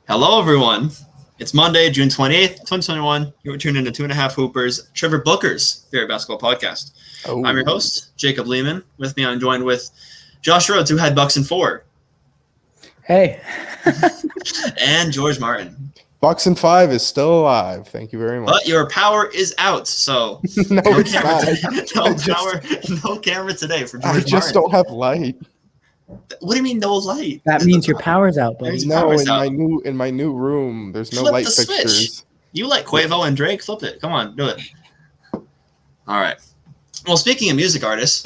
Hello, everyone. It's Monday, June 28th, 2021. You're tuned into THHoopers, Trevor Booker's favorite basketball podcast. Oh. I'm your host, Jacob Lehman. With me, I'm joined with Josh Rhodes, who had Bucks in 4. Hey. And George Martin. Bucks in 5 is still alive. Thank you very much. But your power is out, so no camera no camera today for George Martin. I just don't have light. What do you mean no light? That means your power's out, buddy. No, in my new room, there's no light fixtures. Switch. You like Quavo and Drake? Flip it. Come on, do it. All right. Well, speaking of music artists,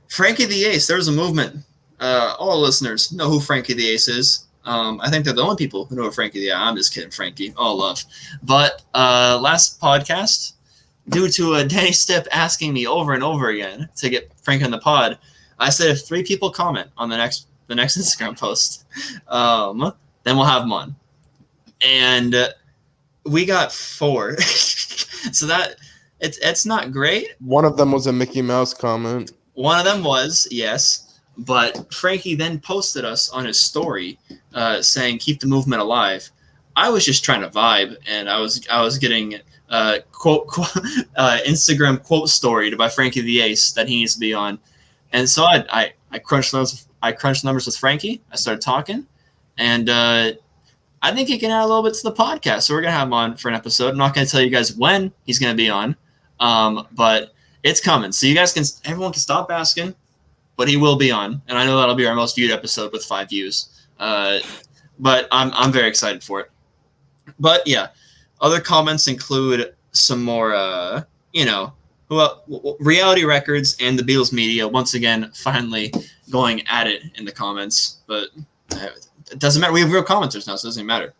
Frankie the Ace, there's a movement. All listeners know who Frankie the Ace is. I think they're the only people who know Frankie the Ace. I'm just kidding, Frankie. All love. But last podcast, due to Danny Stipp asking me over and over again to get Frank on the pod, I said if 3 people comment on the next Instagram post, then we'll have them on. And we got 4. So that it's not great. One of them was a Mickey Mouse comment. One of them was, yes. But Frankie then posted us on his story saying keep the movement alive. I was just trying to vibe, and I was getting quote Instagram quote storied by Frankie the Ace that he needs to be on. And so I crunched numbers with Frankie. I started talking, and I think he can add a little bit to the podcast. So we're gonna have him on for an episode. I'm not gonna tell you guys when he's gonna be on, but it's coming. So everyone can stop asking, but he will be on, and I know that'll be our most viewed episode with 5 views. But I'm very excited for it. But yeah, other comments include some more, Reality Records and the Beatles media once again finally going at it in the comments, but it doesn't matter. We have real commenters now, so it doesn't matter.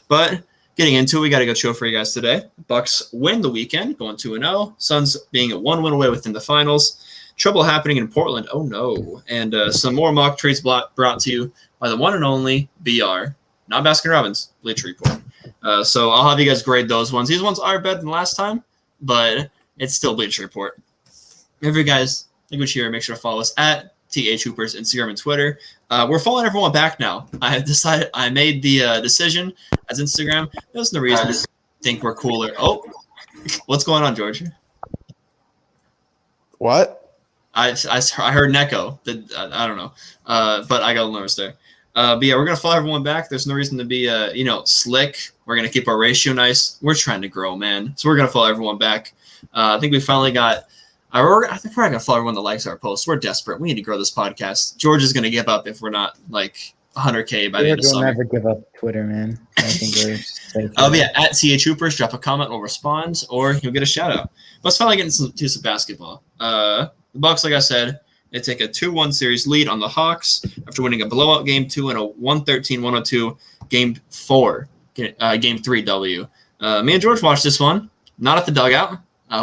But getting into it, we got a good show for you guys today. Bucks win the weekend, going 2-0. Suns being 1 win away within the finals. Trouble happening in Portland. Oh no! And some more mock trades brought to you by the one and only BR, not Baskin Robbins, Bleacher Report. So I'll have you guys grade those ones. These ones are better than last time, but it's still Bleacher Report. If you guys like what you hear, make sure to follow us at THHoopers, Instagram and Twitter. We're following everyone back now. I made the decision as Instagram. There's no reason to think we're cooler. Oh, what's going on, George? What? I heard an echo. I don't know. But I got a little nervous there. But yeah, we're going to follow everyone back. There's no reason to be, slick. We're going to keep our ratio nice. We're trying to grow, man. So we're going to follow everyone back. I think we finally got – I think we're not going to follow everyone that likes our posts. We're desperate. We need to grow this podcast. George is going to give up if we're not, 100K by the end of summer. We'll never give up Twitter, man. I think we're safe. But yeah, at THHoopers, drop a comment, we'll respond, or you'll get a shout-out. Let's finally get into some basketball. The Bucks, like I said, they take a 2-1 series lead on the Hawks after winning a blowout Game 2 and a 113-102 Game 3 W. Me and George watched this one, not at the dugout.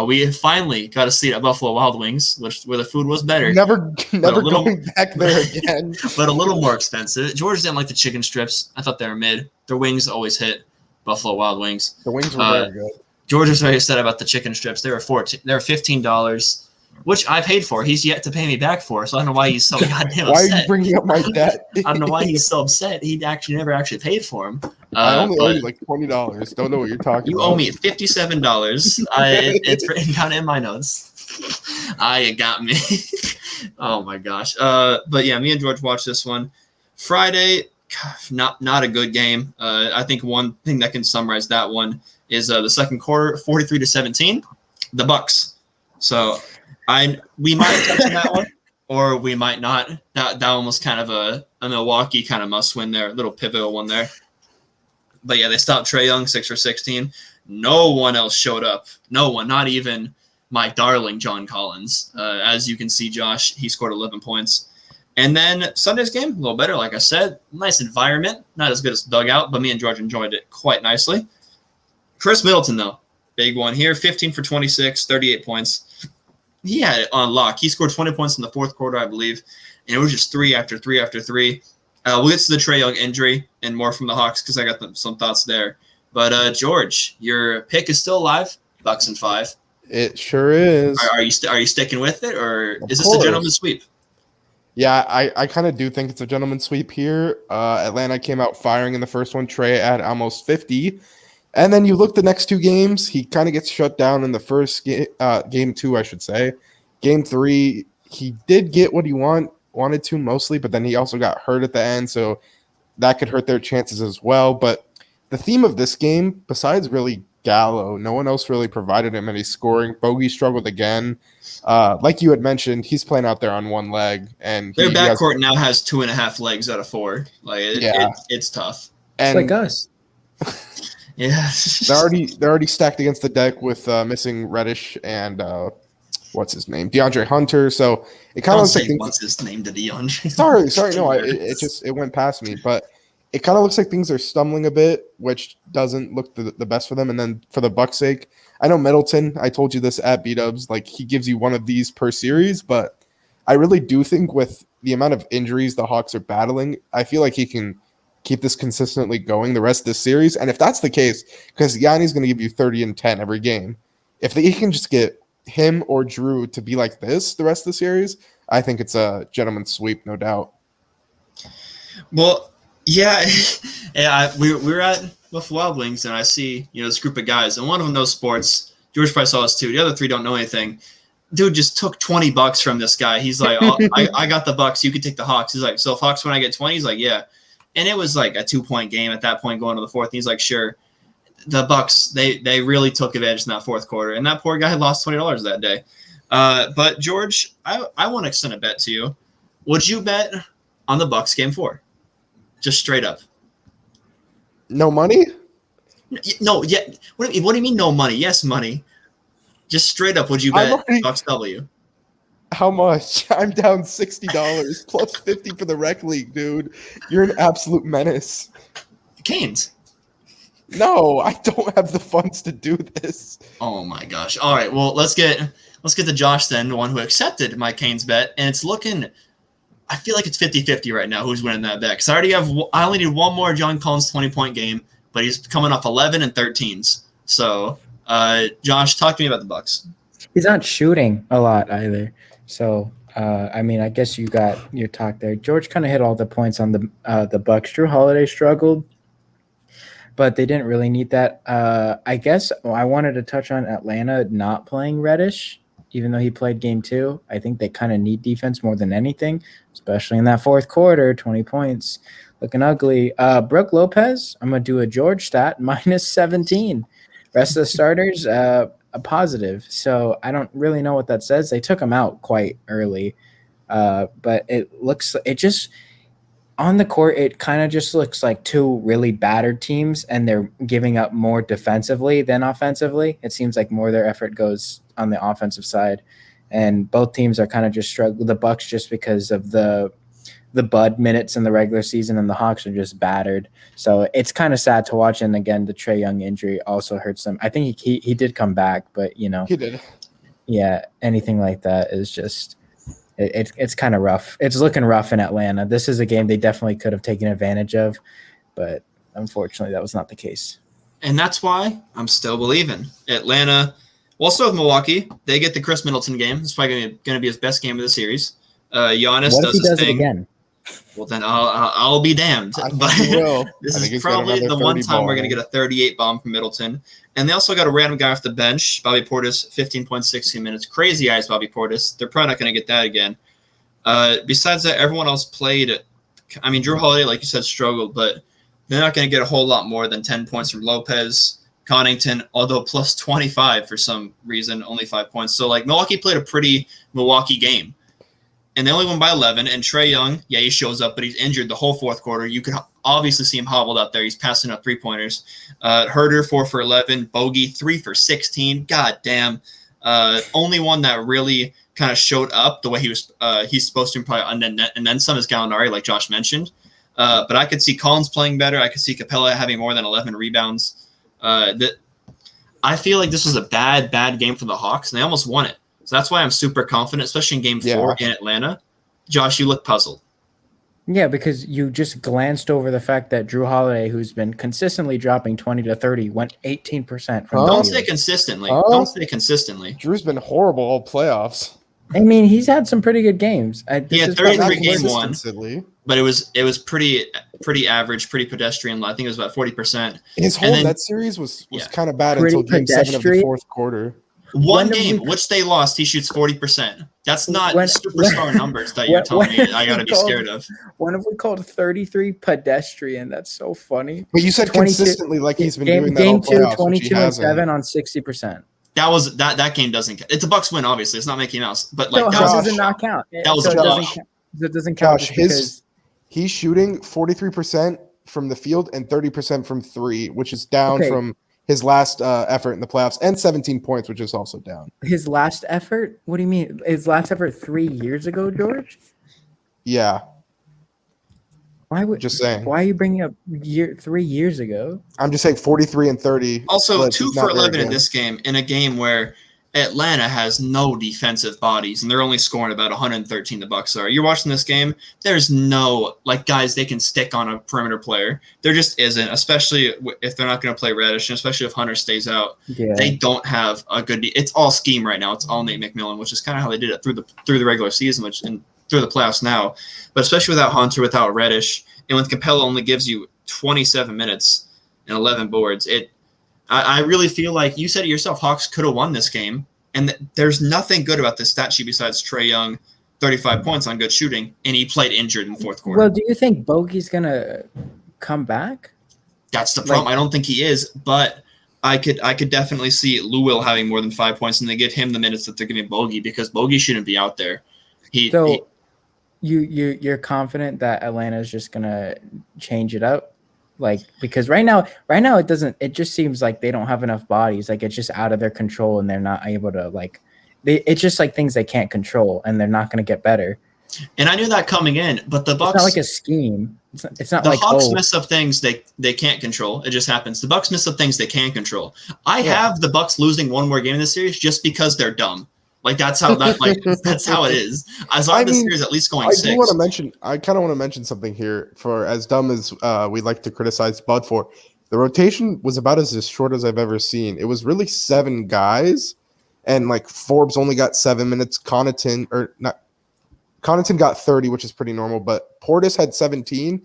We finally got a seat at Buffalo Wild Wings, where the food was better. Never going back there again. But a little more expensive. George didn't like the chicken strips. I thought they were mid. Their wings always hit Buffalo Wild Wings. The wings were very good. George was very upset about the chicken strips. They were $15. Which I paid for. He's yet to pay me back for, so I don't know why he's so goddamn upset. Why are you bringing up my debt? I don't know why he's so upset. He never actually paid for him. I only owe you like $20. Don't know what you're talking about. You owe me $57. It's written down in my notes. It got me. Oh my gosh. But yeah, me and George watched this one Friday. Not a good game. I think one thing that can summarize that one is the second quarter, 43-17, the Bucks. So. We might touch on that one, or we might not. That one was kind of a Milwaukee kind of must win there, little pivotal one there. But yeah, they stopped Trae Young 6 for 16. No one else showed up. No one, not even my darling John Collins. As you can see, Josh, he scored 11 points. And then Sunday's game, a little better, like I said. Nice environment, not as good as dugout, but me and George enjoyed it quite nicely. Khris Middleton, though, big one here, 15 for 26, 38 points. He had it on lock. He scored 20 points in the fourth quarter, I believe, and it was just 3 after 3 after 3. We'll get to the Trae Young injury and more from the Hawks because I got some thoughts there. But, George, your pick is still alive, Bucks in 5. It sure is. Are you sticking with it, or is this a gentleman's sweep? Yeah, I kind of do think it's a gentleman's sweep here. Atlanta came out firing in the first one. Trey at almost 50. And then you look the next two games, he kind of gets shut down in the first game, game two, I should say. Game three, he did get what he wanted to mostly, but then he also got hurt at the end, so that could hurt their chances as well. But the theme of this game, besides really Gallo, no one else really provided him any scoring. Bogey struggled again. Like you had mentioned, he's playing out there on one leg, and their backcourt now has 2.5 legs out of 4. Like it's tough. And It's like us. Yeah, they're already stacked against the deck with missing Reddish and what's his name, DeAndre Hunter. So it kind of looks like what's his name to DeAndre. Sorry, no, it went past me, but it kind of looks like things are stumbling a bit, which doesn't look the best for them. And then for the Bucks' sake, I know Middleton. I told you this at B-Dubs, like he gives you one of these per series, but I really do think with the amount of injuries the Hawks are battling, I feel like he can keep this consistently going the rest of this series. And if that's the case, because Yanni's going to give you 30 and 10 every game, if he can just get him or Drew to be like this the rest of the series, I think it's a gentleman's sweep, no doubt. Well, yeah, we were at Buffalo Wild Wings, and I see this group of guys, and one of them knows sports. George probably saw us too. The other 3 don't know anything. Dude just took $20 from this guy. He's like, oh, I got the Bucks. You can take the Hawks. He's like, so if Hawks when I get 20, he's like, yeah. And it was like a 2-point game at that point going to the fourth. And he's like, sure. The Bucks, they really took advantage in that fourth quarter. And that poor guy lost $20 that day. But, George, I want to extend a bet to you. Would you bet on the Bucks game 4? Just straight up. No money? No, yeah. What do you mean no money? Yes, money. Just straight up, would you bet Bucks W? How much? I'm down $60 plus 50 for the rec league, dude. You're an absolute menace. Canes. No, I don't have the funds to do this. Oh my gosh. All right, well, let's get to Josh then, the one who accepted my Canes bet, and it's looking I feel like it's 50-50 right now who's winning that bet. Cuz I only need one more John Collins 20-point game, but he's coming off 11 and 13s. So, Josh, talk to me about the Bucks. He's not shooting a lot either. So, I mean, I guess you got your talk there. George kind of hit all the points on the Bucks. Drew Holiday struggled, but they didn't really need that. I guess I wanted to touch on Atlanta not playing Reddish, even though he played game 2. I think they kind of need defense more than anything, especially in that fourth quarter, 20 points, looking ugly. Brooke Lopez, I'm going to do a George stat, minus 17. Rest of the starters, a positive. So I don't really know what that says. They took him out quite early, but it just on the court, it kind of just looks like 2 really battered teams, and they're giving up more defensively than offensively. It seems like more of their effort goes on the offensive side, and both teams are kind of just struggling. The Bucks just because of the Bud minutes in the regular season, and the Hawks are just battered. So it's kind of sad to watch. And again, the Trae Young injury also hurts them. I think he did come back, but he did. Yeah, anything like that is just it's kind of rough. It's looking rough in Atlanta. This is a game they definitely could have taken advantage of, but unfortunately, that was not the case. And that's why I'm still believing Atlanta. Well, so with Milwaukee, they get the Khris Middleton game. It's probably going to be his best game of the series. Giannis what if he does his thing it again? Well, then I'll be damned. But this is probably the one time we're going to get a 38 bomb from Middleton. And they also got a random guy off the bench, Bobby Portis, 15.16 minutes. Crazy eyes, Bobby Portis. They're probably not going to get that again. Besides that, everyone else played. I mean, Drew Holiday, like you said, struggled, but they're not going to get a whole lot more than 10 points from Lopez. Connington, although plus 25 for some reason, only 5 points. So, Milwaukee played a pretty Milwaukee game. And they only won by 11. And Trae Young, yeah, he shows up, but he's injured the whole fourth quarter. You could obviously see him hobbled out there. He's passing up 3-pointers. Herder, 4 for 11. Bogey, 3 for 16. God damn. Only one that really kind of showed up the way he's supposed to, probably, and then some is Gallinari, like Josh mentioned. But I could see Collins playing better. I could see Capella having more than 11 rebounds. I feel like this was a bad game for the Hawks, and they almost won it. So that's why I'm super confident, especially in Game 4 in Atlanta. Josh, you look puzzled. Yeah, because you just glanced over the fact that Drew Holiday, who's been consistently dropping 20 to 30, went 18% from Don't say consistently. Don't say consistently. Drew's been horrible all playoffs. I mean, he's had some pretty good games. He had 33 game one, consistently. but it was pretty average, pretty pedestrian. I think it was about 40%. His whole that series was kind of bad until Game 7 of the fourth quarter. One game, which they lost, he shoots 40%. That's not superstar numbers that you're telling me I got to be scared of. When have we called 33 pedestrian? That's so funny. But you said consistently like he's been doing that game all playoffs, 22 and 7 on 60%. That game doesn't count. It's a Bucks win, obviously. It's not Mickey Mouse. But like how does it not count? That was a wash. It doesn't count. Josh, he's shooting 43% from the field and 30% from three, which is down from his last effort in the playoffs, and 17 points, which is also down. His last effort? What do you mean? His last effort 3 years ago, George? Yeah. Just saying. Why are you bringing up 3 years ago? I'm just saying 43 and 30. Also, 2 for 11 in this game, in a game where Atlanta has no defensive bodies, and they're only scoring about 113. The Bucks are. You're watching this game. There's no guys they can stick on a perimeter player. There just isn't, especially if they're not going to play Reddish, and especially if Hunter stays out. Yeah. They don't have a good. It's all scheme right now. It's all Nate McMillan, which is kind of how they did it through the regular season, and through the playoffs now. But especially without Hunter, without Reddish, and with Capella only gives you 27 minutes and 11 boards, I really feel like you said it yourself, Hawks could have won this game, and there's nothing good about this stat sheet besides Trae Young, 35 points on good shooting, and he played injured in the fourth quarter. Well, do you think Bogey's going to come back? That's the problem. I don't think he is, but I could definitely see Lou Will having more than 5 points, and they give him the minutes that they're giving Bogey because Bogey shouldn't be out there. You're confident that Atlanta is just going to change it up? Because right now it just seems like they don't have enough bodies. Like, it's just out of their control, and they're not able to it's just like things they can't control, and they're not going to get better. And I knew that coming in, but the Bucks, it's not like a scheme. It's not the Hawks mess up things they can't control. It just happens. The Bucks mess up things they can control. I have the Bucks losing one more game in this series just because they're dumb. That's how that's how it is. As long as the series at least going 6. I kind of want to mention something here. For as dumb as we like to criticize Bud for, the rotation was about as short as I've ever seen. It was really 7 guys, and Forbes only got 7 minutes. Connaughton got 30, which is pretty normal, but Portis had 17,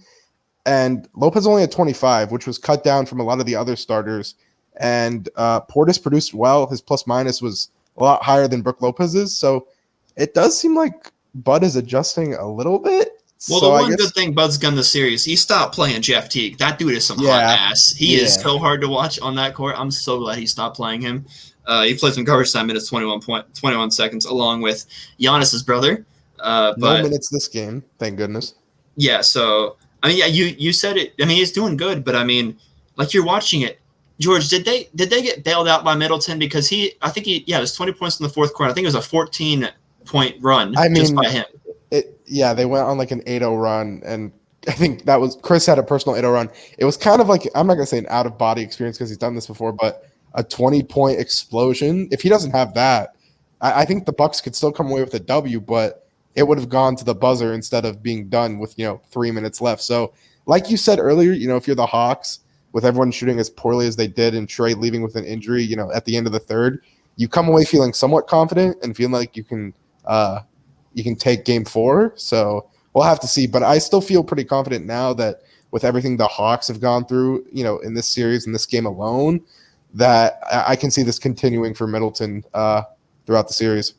and Lopez only had 25, which was cut down from a lot of the other starters. And Portis produced well. His plus minus was a lot higher than Brook Lopez's, so it does seem like Bud is adjusting a little bit. Well, the one good thing Bud's done this series, he stopped playing Jeff Teague. That dude is some hot ass. He is so hard to watch on that court. I'm so glad he stopped playing him. He played some garbage time minutes, 21 seconds, along with Giannis's brother. No minutes this game, thank goodness. Yeah, so you said it. He's doing good, but you're watching it. George, did they get bailed out by Middleton because it was 20 points in the fourth quarter. I think it was a 14-point run just by him. They went on an 8-0 run, and I think that was Khris had a personal 8-0 run. It was kind of I'm not gonna say an out of body experience because he's done this before, but a 20-point explosion. If he doesn't have that, I think the Bucks could still come away with a W, but it would have gone to the buzzer instead of being done with 3 minutes left. So, like you said earlier, if you're the Hawks, with everyone shooting as poorly as they did and Trae leaving with an injury, at the end of the third, you come away feeling somewhat confident and feeling like you can take game 4. So we'll have to see. But I still feel pretty confident now that with everything the Hawks have gone through, in this series, in this game alone, that I can see this continuing for Middleton throughout the series.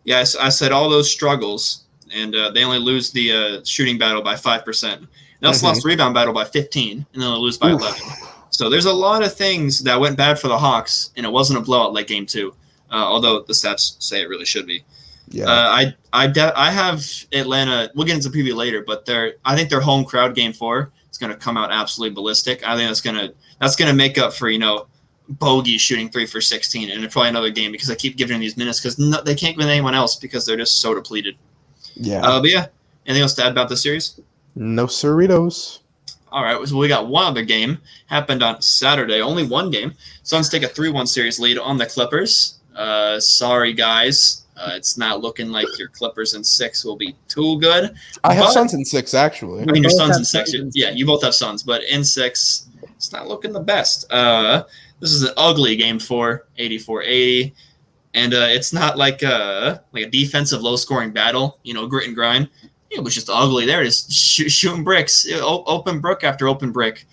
Yes, I said all those struggles, and they only lose the shooting battle by 5%. Now it's lost rebound battle by 15, and then they lose by 11. So there's a lot of things that went bad for the Hawks, and it wasn't a blowout like Game 2, although the stats say it really should be. Yeah. I have Atlanta. We'll get into preview later, but I think their home crowd Game 4 is going to come out absolutely ballistic. I think that's gonna make up for Bogey shooting 3 for 16, and probably another game because I keep giving them these minutes because they can't win anyone else because they're just so depleted. Yeah. But yeah, anything else to add about the series? No Cerritos. All right, so we got one other game. Happened on Saturday. Only one game. Suns take a 3-1 series lead on the Clippers. Sorry, guys. It's not looking like your Clippers in 6 will be too good. I have Suns in 6, actually. Your Suns in 6. Yeah, you both have Suns. But in 6, it's not looking the best. This is an ugly Game 4, 84-80. And it's not like a defensive low-scoring battle, grit and grind. It was just ugly. There it is, shooting bricks, open brick after open brick.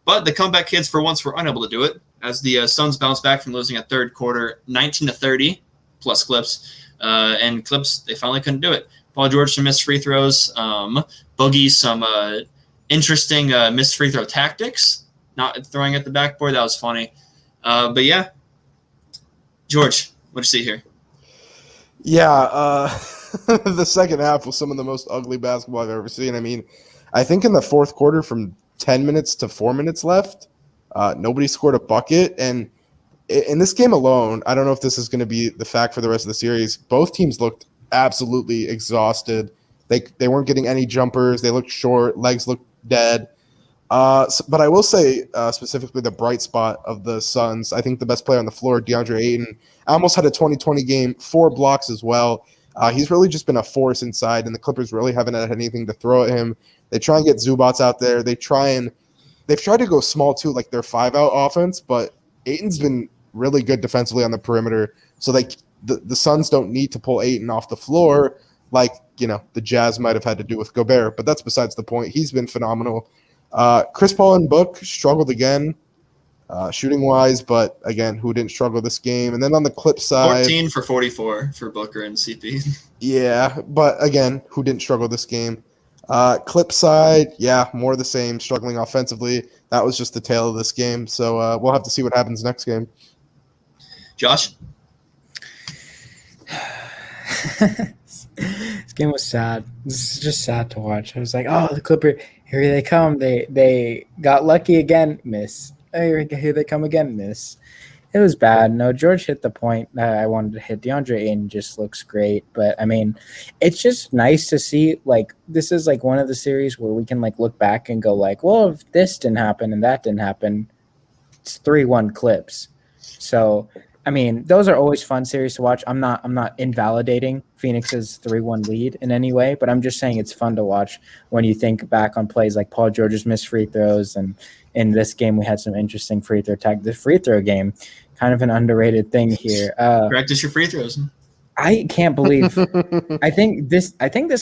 But the comeback kids, for once, were unable to do it, as the Suns bounced back from losing a third quarter, 19-30, plus Clips. And Clips, they finally couldn't do it. Paul George some missed free throws. Boogie some interesting missed free throw tactics, not throwing at the backboard. That was funny. But yeah, George, what'd you see here? Yeah, the second half was some of the most ugly basketball I've ever seen. I mean, I think in the fourth quarter, from 10 minutes to 4 minutes left, nobody scored a bucket. And in this game alone, I don't know if this is going to be the fact for the rest of the series. Both teams looked absolutely exhausted. They weren't getting any jumpers. They looked short. Legs looked dead. But I will say specifically the bright spot of the Suns, I think the best player on the floor, DeAndre Ayton, almost had a 20-20 game, 4 blocks as well. He's really just been a force inside, and the Clippers really haven't had anything to throw at him. They try and get Zubats out there. They've tried to go small too, like their 5-out offense, but Ayton's been really good defensively on the perimeter. So the Suns don't need to pull Ayton off the floor like, the Jazz might have had to do with Gobert, but that's besides the point. He's been phenomenal. Chris Paul and Book struggled again, shooting-wise, but again, who didn't struggle this game? And then on the Clip side, 14 for 44 for Booker and CP. Yeah, but again, who didn't struggle this game? Clip side, yeah, more of the same, struggling offensively. That was just the tale of this game. So we'll have to see what happens next game. Josh? This game was sad. This is just sad to watch. I was like, oh, the Clippers, here they come. They got lucky again, miss. Here they come again, miss. It was bad. No, George hit the point that I wanted to hit. DeAndre Ayton just looks great. But, I mean, it's just nice to see, this is, one of the series where we can, look back and go, well, if this didn't happen and that didn't happen, it's 3-1 Clips. So, I mean, those are always fun series to watch. I'm not invalidating Phoenix's 3-1 lead in any way, but I'm just saying it's fun to watch when you think back on plays like Paul George's missed free throws, and in this game we had some interesting free throw tag. The free throw game, kind of an underrated thing here. Practice your free throws. I can't believe. I think this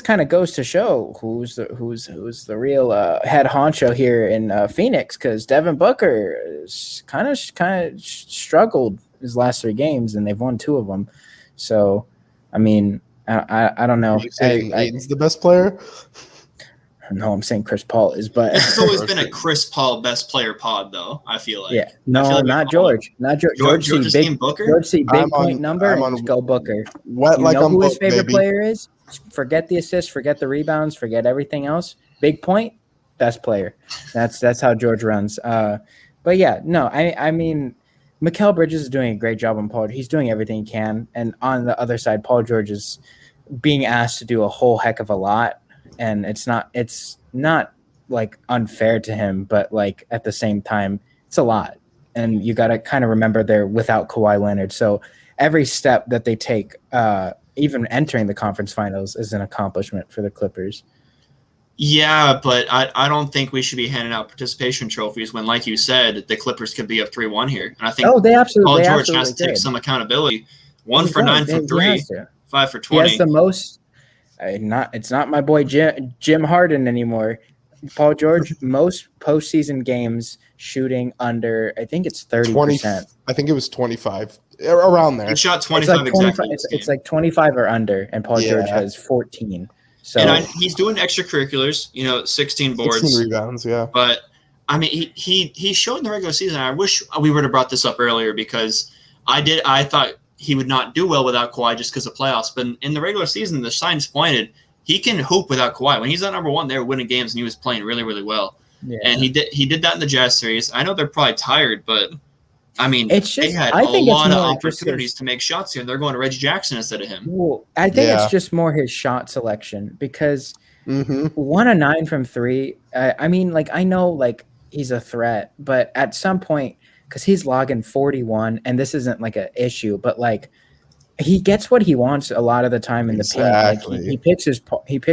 kind of goes to show who's the real head honcho here in Phoenix, because Devin Booker is kind of struggled his last 3 games, and they've won 2 of them. So, I mean, I don't know. Are you saying Ayton's the best player? No, I'm saying Chris Paul is, but it's always been a Chris Paul best player pod, though. I feel like. Yeah, no, not George. Not George. George see big Booker. George see big point number. And go Booker. What? You know who his favorite player is? Forget the assists, forget the rebounds, forget everything else. Big point, best player. That's how George runs. But yeah, no, I mean, Mikal Bridges is doing a great job on Paul. He's doing everything he can, and on the other side, Paul George is being asked to do a whole heck of a lot. And it's not unfair to him, but at the same time, it's a lot. And you got to kind of remember they're without Kawhi Leonard. So every step that they take, even entering the conference finals, is an accomplishment for the Clippers. Yeah, but I don't think we should be handing out participation trophies when, like you said, the Clippers could be up 3-1 here. And I think they absolutely, Paul George has to take some accountability. 1 for 9 from 3, 5 for 20. He has the most. It's not my boy Jim Harden anymore. Paul George, most postseason games shooting under, I think it's 30%. I think it was 25, around there. He shot 25 exactly. It's like 25 or under, and Paul George has 14. So and he's doing extracurriculars, 16 boards, 16 rebounds, yeah. But I mean, he showed in the regular season. I wish we would have brought this up earlier, because I thought he would not do well without Kawhi just because of playoffs. But in the regular season, the signs pointed he can hoop without Kawhi. When he's at number 1, they were winning games, and he was playing really, really well. Yeah. And he did that in the Jazz series. I know they're probably tired, but I mean, they had a lot of opportunities to make shots here, and they're going to Reggie Jackson instead of him. Well, I think it's just more his shot selection, because 1 of 9 from 3. I mean, I know he's a threat, but at some point, because he's logging 41, and this isn't an issue, but he gets what he wants a lot of the time in the paint. He picks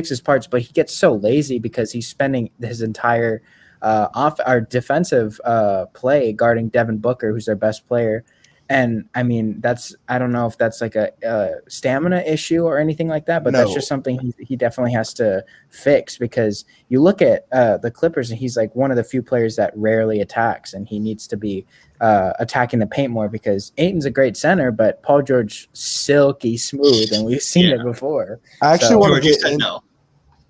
his parts, but he gets so lazy because he's spending his entire defensive play guarding Devin Booker, who's their best player. And I mean, I don't know if that's like a stamina issue or anything like that, but that's just something he definitely has to fix, because you look at the Clippers and he's like one of the few players that rarely attacks, and he needs to be attacking the paint more, because Ayton's a great center, but Paul George silky smooth, and we've seen it before. I actually want to George, you said no.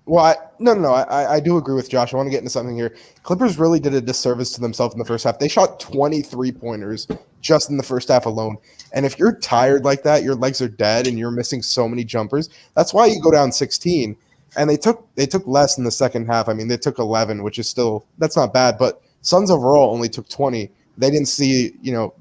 Well, I do agree with Josh. I want to get into something here. Clippers really did a disservice to themselves in the first half. They shot 23 pointers just in the first half alone. And if you're tired like that, your legs are dead, and you're missing so many jumpers. That's why you go down 16. And they took less in the second half. I mean, they took 11, which is still, that's not bad. But Suns overall only took 20. They didn't see,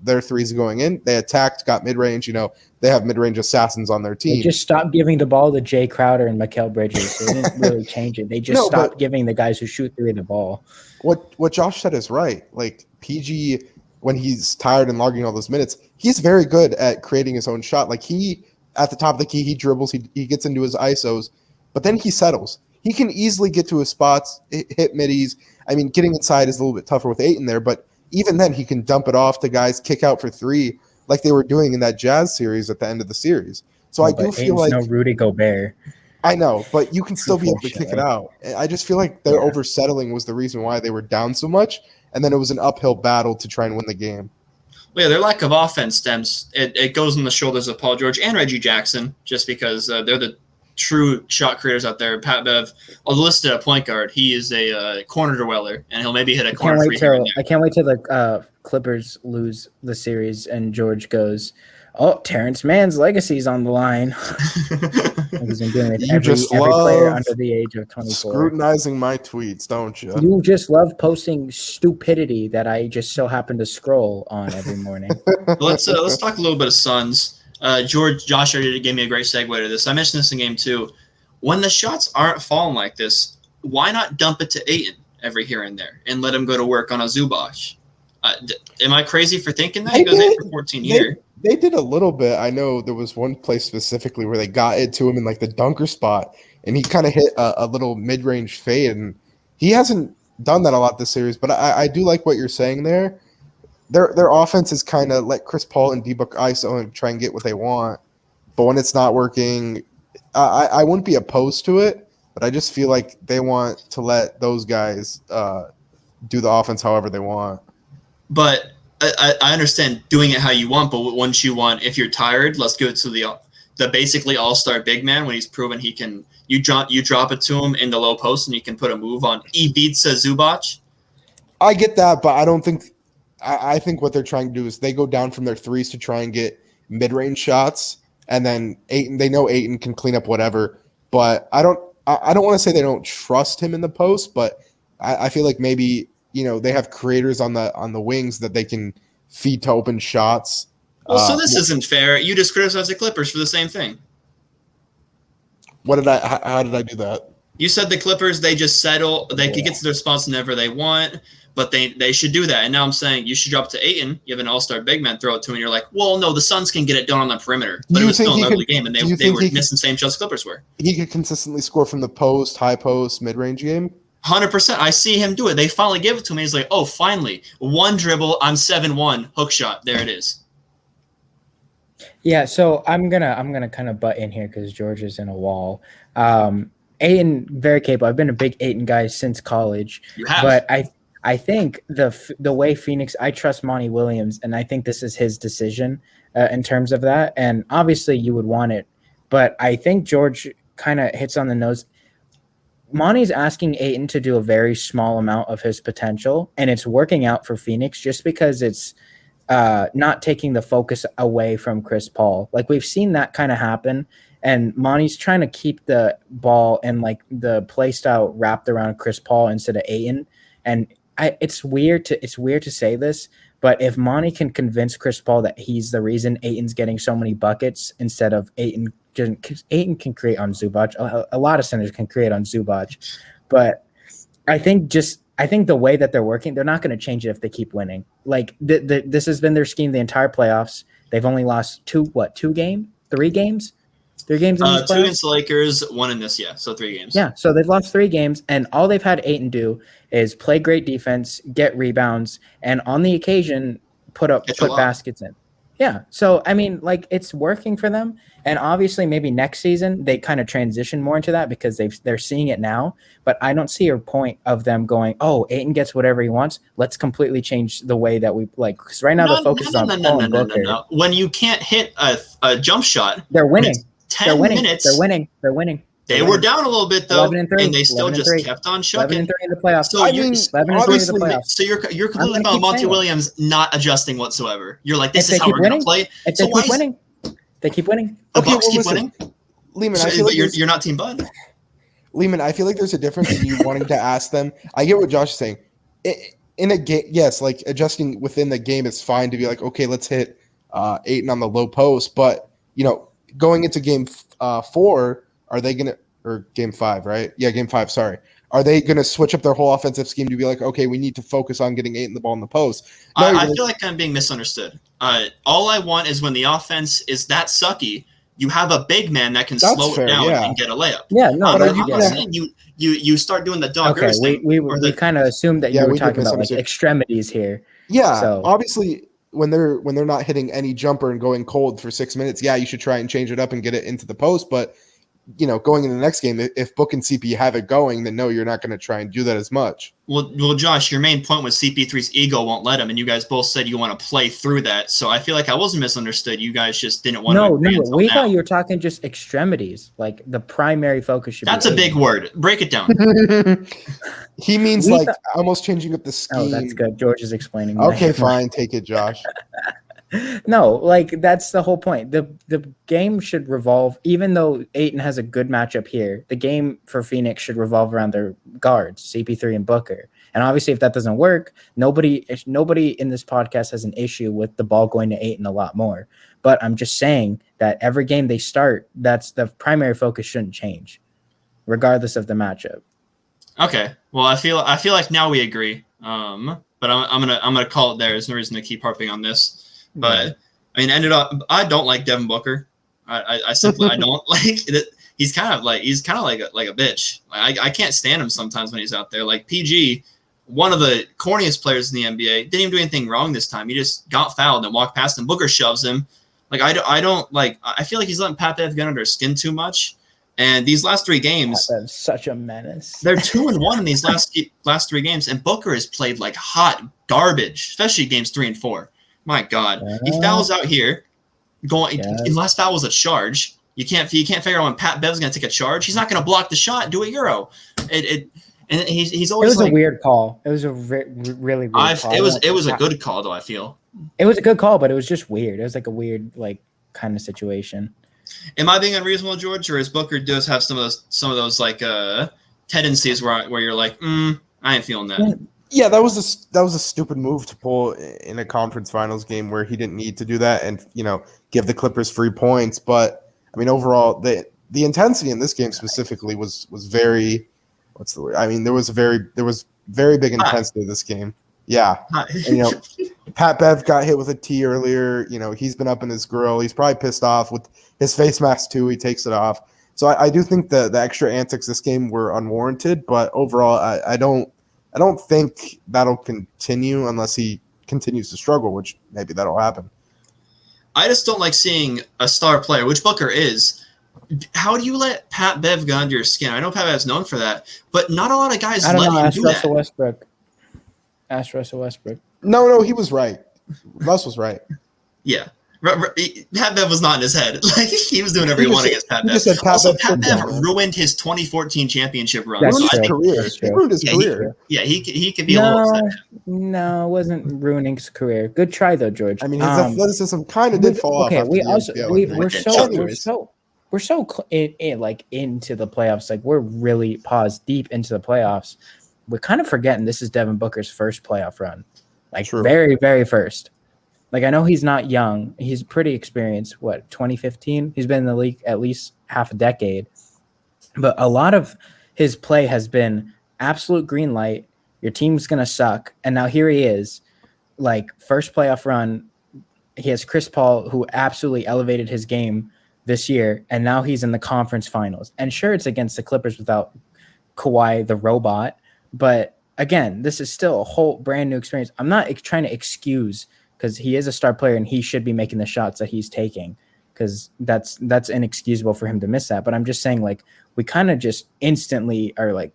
their threes going in. They attacked, got mid-range. They have mid-range assassins on their team. They just stopped giving the ball to Jay Crowder and Mikal Bridges. They didn't really change it. They just stopped giving the guys who shoot three the ball. What Josh said is right. Like, PG, when he's tired and logging all those minutes, he's very good at creating his own shot. Like, he, at the top of the key, he dribbles, he gets into his ISOs, but then he settles. He can easily get to his spots, hit middies. I mean, getting inside is a little bit tougher with Ayton there, but even then he can dump it off to guys, kick out for three, like they were doing in that Jazz series at the end of the series. So I do feel like no Rudy Gobert. I know, but you can still be able to kick it out. I just feel like their oversettling was the reason why they were down so much, and then it was an uphill battle to try and win the game. Well, yeah, their lack of offense stems. It goes on the shoulders of Paul George and Reggie Jackson, just because they're the true shot creators out there. Pat Bev, listed a point guard. He is a corner dweller, and he'll maybe hit a corner three here and there. I can't wait till the Clippers lose the series and George goes, "Oh, Terrence Mann's legacy's on the line." He's been doing it with every player under the age of 24. Scrutinizing my tweets, don't you? You just love posting stupidity that I just so happen to scroll on every morning. Let's talk a little bit of Suns. Josh already gave me a great segue to this. I mentioned this in game 2. When the shots aren't falling like this, why not dump it to Ayton every here and there and let him go to work on a Zubac? Am I crazy for thinking that? He goes 8 for 14 here. They did a little bit. I know there was one place specifically where they got it to him in like the dunker spot, and he kind of hit a little mid-range fade, and he hasn't done that a lot this series. But I do like what you're saying there. Their offense is kind of let Chris Paul and D-Book ISO and try and get what they want. But when it's not working, I wouldn't be opposed to it, but I just feel like they want to let those guys do the offense however they want. But I understand doing it how you want, but once you want, if you're tired, let's go to the basically all-star big man when he's proven he can. You drop it to him in the low post, and you can put a move on Ivica Zubac. I get that, but I don't think – I think what they're trying to do is they go down from their threes to try and get mid-range shots, and then Ayton, they know Ayton can clean up whatever. But I don't want to say they don't trust him in the post, but I feel like maybe they have creators on the wings that they can feed to open shots. Well, so this isn't fair. You just criticized the Clippers for the same thing. How did I do that? You said the Clippers, they just settle. They can get to their spots whenever they want, but they should do that. And now I'm saying you should drop it to Ayton. You have an all-star big man, throw it to him, and you're like, well, no, the Suns can get it done on the perimeter. But it was still an ugly game, and they were missing the same shots Clippers were. He could consistently score from the post, high post, mid-range game? 100%. I see him do it. They finally give it to him. He's like, oh, finally. One dribble, I'm 7-1, hook shot. There it is. Yeah, so I'm gonna kind of butt in here because George is in a wall. Ayton, very capable. I've been a big Ayton guy since college. You have. But I think the way Phoenix, I trust Monty Williams, and I think this is his decision in terms of that. And obviously you would want it, but I think George kind of hits on the nose. Monty's asking Ayton to do a very small amount of his potential, and it's working out for Phoenix just because it's not taking the focus away from Chris Paul. Like we've seen that kind of happen. And Monty's trying to keep the ball and like the play style wrapped around Chris Paul instead of Ayton. And it's weird to say this, but if Monty can convince Chris Paul that he's the reason Ayton's getting so many buckets instead of Ayton can create on Zubac. A lot of centers can create on Zubac, but I think the way that they're working, they're not going to change it if they keep winning. Like this has been their scheme the entire playoffs. They've only lost 3 games. 3 games in these playoffs? 2 against the Lakers, 1 in this, so 3 games. Yeah, so they've lost 3 games, and all they've had Ayton do is play great defense, get rebounds, and on the occasion put baskets in. Yeah. So, I mean, like, it's working for them. And obviously, maybe next season, they kind of transition more into that because they're seeing it now. But I don't see a point of them going, oh, Ayton gets whatever he wants. Let's completely change the way that we like. Because right now, the focus is on Paul and Booker. No. When you can't hit a jump shot, they're winning. 10 they're winning. minutes. They're winning. They're winning. They were down a little bit though, 11-3, and they still just 11-3. kept on chucking. 11-3 in the playoffs. So you're 11-3 in the playoffs. So you're completely about Monty Williams not adjusting whatsoever. You're like, this is how we're going to play. If they keep winning, they keep winning. The Bucks keep winning. Lehman, so, I feel like you're not Team Bud. Lehman, I feel like there's a difference in you wanting to ask them. I get what Josh is saying. In a game, yes, like adjusting within the game is fine to be like, okay, let's hit Ayton on the low post. But going into game 4, are they gonna? Or game 5, right? Yeah, game 5, sorry. Are they going to switch up their whole offensive scheme to be like, okay, we need to focus on getting Ayton the ball in the post? No, I feel like I'm being misunderstood. All I want is when the offense is that sucky, you have a big man that can slow it down and get a layup. Yeah, no, I'm not saying you start doing the dog. Okay, we kind of assumed that you were talking about like extremities here. Yeah, so obviously when they're not hitting any jumper and going cold for 6 minutes, yeah, you should try and change it up and get it into the post, but going into the next game, if Book and CP have it going, then no, you're not going to try and do that as much. Well, Josh, your main point was CP3's ego won't let him, and you guys both said you want to play through that. So I feel like I wasn't misunderstood. You guys just didn't want to. No, we thought you were talking just extremities, like the primary focus should. That's a big word. Break it down. He means almost changing up the scheme. Oh, that's good. George is explaining. Okay, fine, take it, Josh. No, like that's the whole point. The game should revolve, even though Ayton has a good matchup here, the game for Phoenix should revolve around their guards, CP3 and Booker. And obviously if that doesn't work, nobody in this podcast has an issue with the ball going to Ayton a lot more. But I'm just saying that every game they start, that's the primary focus shouldn't change, regardless of the matchup. Okay. Well, I feel like now we agree. But I'm gonna call it there. There's no reason to keep harping on this. But I mean, I don't like Devin Booker. I simply I don't like it. He's kind of like a bitch. I can't stand him sometimes when he's out there. Like PG, one of the corniest players in the NBA, didn't even do anything wrong this time. He just got fouled and walked past him. Booker shoves him. Like I don't like. I feel like he's letting Pat Bev get under his skin too much. And these last 3 games, that's such a menace. They're 2-1 in these last 3 games, and Booker has played like hot garbage, especially games 3 and 4. My God, he fouls out here. Last foul was a charge. You can't figure out when Pat Bev's going to take a charge. He's not going to block the shot. Do a euro. And he's always. It was a weird call. It was a really weird call. It was a good call though. I feel it was a good call, but it was just weird. It was like a weird kind of situation. Am I being unreasonable, George, or is Booker does have some of those like tendencies where you're like, I ain't feeling that. Yeah, that was a stupid move to pull in a conference finals game where he didn't need to do that and give the Clippers free points. But I mean, overall, the intensity in this game specifically was very. What's the word? I mean, there was very big intensity in this game. Yeah, and, Pat Bev got hit with a tee earlier. He's been up in his grill. He's probably pissed off with his face mask too. He takes it off. So I do think the extra antics this game were unwarranted. But overall, I don't think that'll continue unless he continues to struggle, which maybe that'll happen. I just don't like seeing a star player, which Booker is. How do you let Pat Bev get under your skin? I know Pat Bev's known for that, but not a lot of guys let him do that. Ask Russell Westbrook. No, he was right. Russ was right. Yeah. Pat Bev was not in his head. Like he was doing whatever he wanted against Pat Bev. Pat Bev ruined his 2014 championship run. He ruined his career. Yeah, he could be a little upset. No, it wasn't ruining his career. Good try though, George. I mean, his athleticism kind of did fall off. Okay, we're so into the playoffs. Like we're really paused deep into the playoffs. We're kind of forgetting this is Devin Booker's first playoff run. Very, very first. Like, I know he's not young. He's pretty experienced. 2015? He's been in the league at least half a decade. But a lot of his play has been absolute green light. Your team's going to suck. And now here he is, first playoff run. He has Chris Paul, who absolutely elevated his game this year. And now he's in the conference finals. And sure, it's against the Clippers without Kawhi the robot. But again, this is still a whole brand new experience. I'm not trying to excuse because he is a star player and he should be making the shots that he's taking, because that's inexcusable for him to miss that. But I'm just saying, like, we kind of just instantly are like,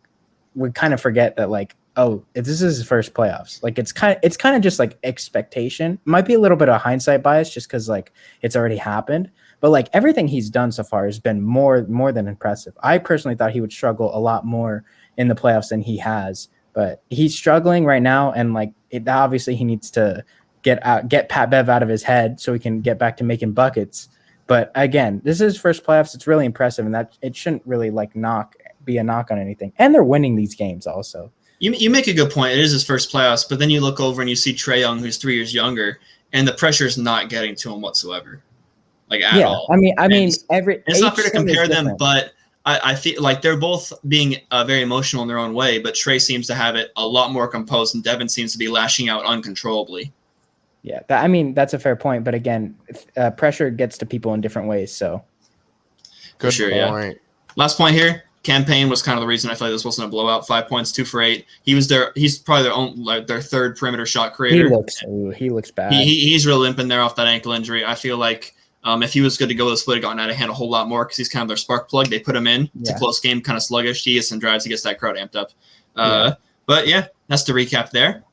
we kind of forget that, like, oh, if this is his first playoffs, like it's kind of just like expectation. Might be a little bit of hindsight bias just because like it's already happened. But like everything he's done so far has been more than impressive. I personally thought he would struggle a lot more in the playoffs than he has, but he's struggling right now. And like obviously he needs to get Pat Bev out of his head so he can get back to making buckets. But again, this is his first playoffs. It's really impressive, and that it shouldn't really like be a knock on anything. And they're winning these games also. You make a good point. It is his first playoffs, but then you look over and you see Trae Young, who's 3 years younger, and the pressure is not getting to him whatsoever, like at all. I mean, it's not fair to compare them, but I feel like they're both being very emotional in their own way. But Trae seems to have it a lot more composed, and Devin seems to be lashing out uncontrollably. Yeah, that's a fair point. But again, pressure gets to people in different ways. So, good sure, point. Yeah. Last point here. Campaign was kind of the reason I feel like this wasn't a blowout. 5 points, 2 for 8. He's probably their third perimeter shot creator. He looks bad. He's really limping there off that ankle injury. I feel like if he was good to go, this would have gotten out of hand a whole lot more because he's kind of their spark plug. They put him in. It's a close game, kind of sluggish. He gets some drives. He gets that crowd amped up. But yeah, that's the recap there.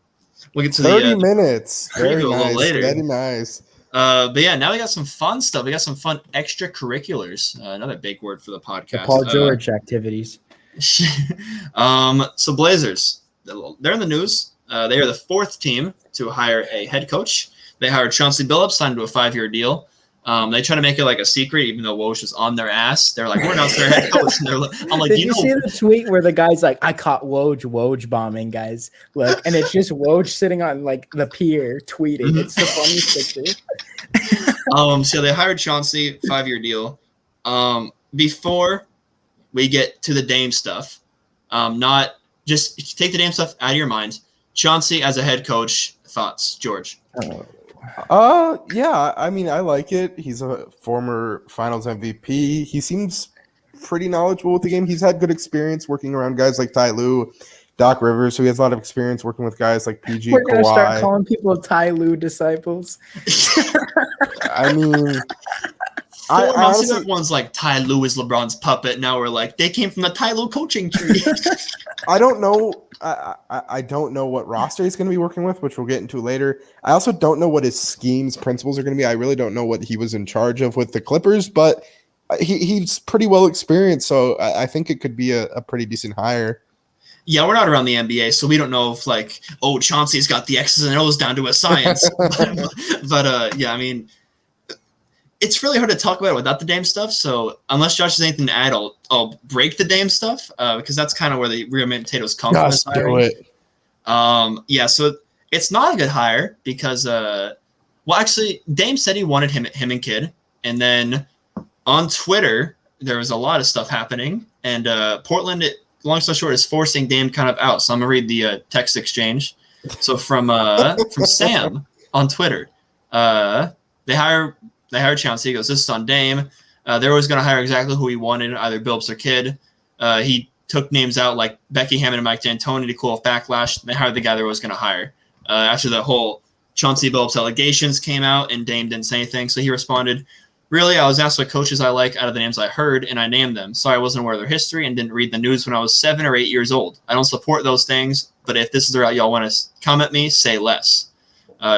We'll get to 30 minutes. Very nice. Later. Very nice. But yeah, now we got some fun stuff. We got some fun extracurriculars. Another big word for the podcast. The Paul George activities. So Blazers, they're in the news. They are the 4th team to hire a head coach. They hired Chauncey Billups, signed to a 5-year deal. They try to make it like a secret, even though Woj was on their ass. They're like, we're not their head coach. And I'm like, Did you see the tweet where the guy's like, I caught Woj bombing, guys. Look, and it's just Woj sitting on like the pier tweeting. It's the funniest picture. So they hired Chauncey, 5-year deal. Before we get to the Dame stuff, not just take the Dame stuff out of your mind. Chauncey as a head coach, thoughts, George? Yeah, I mean, I like it. He's a former Finals MVP. He seems pretty knowledgeable with the game. He's had good experience working around guys like Ty Lue, Doc Rivers, so he has a lot of experience working with guys like PG. We're gonna Kawhi. start calling people Ty Lue disciples. I mean, I honestly, one's like Ty Lue is LeBron's puppet. Now we're like, they came from the Ty Lue coaching tree. I don't know. I don't know what roster he's going to be working with, which we'll get into later. I also don't know what his schemes, principles are going to be. I really don't know what he was in charge of with the Clippers, but he's pretty well experienced, so I think it could be a pretty decent hire. Yeah, we're not around the NBA, so we don't know if like, Chauncey's got the X's and O's down to a science. but yeah, I mean, it's really hard to talk about it without the Dame stuff. So unless Josh has anything to add, I'll break the Dame stuff because that's kind of where the real meat and potatoes come from. Just do it. Yeah, so it's not a good hire because, actually, Dame said he wanted him and Kidd, and then on Twitter there was a lot of stuff happening, and Portland, long story short, is forcing Dame kind of out. So I'm gonna read the text exchange. So from Sam on Twitter, they hired Chauncey. He goes, this is on Dame. They're always going to hire exactly who he wanted, either Billups or Kidd. He took names out like Becky Hammond and Mike D'Antoni to cool off backlash. They hired the guy they were always going to hire. After the whole Chauncey Billups allegations came out and Dame didn't say anything, so he responded, really, I was asked what coaches I like out of the names I heard, and I named them. Sorry I wasn't aware of their history and didn't read the news when I was 7 or 8 years old. I don't support those things, but if this is the route y'all want to come at me, say less.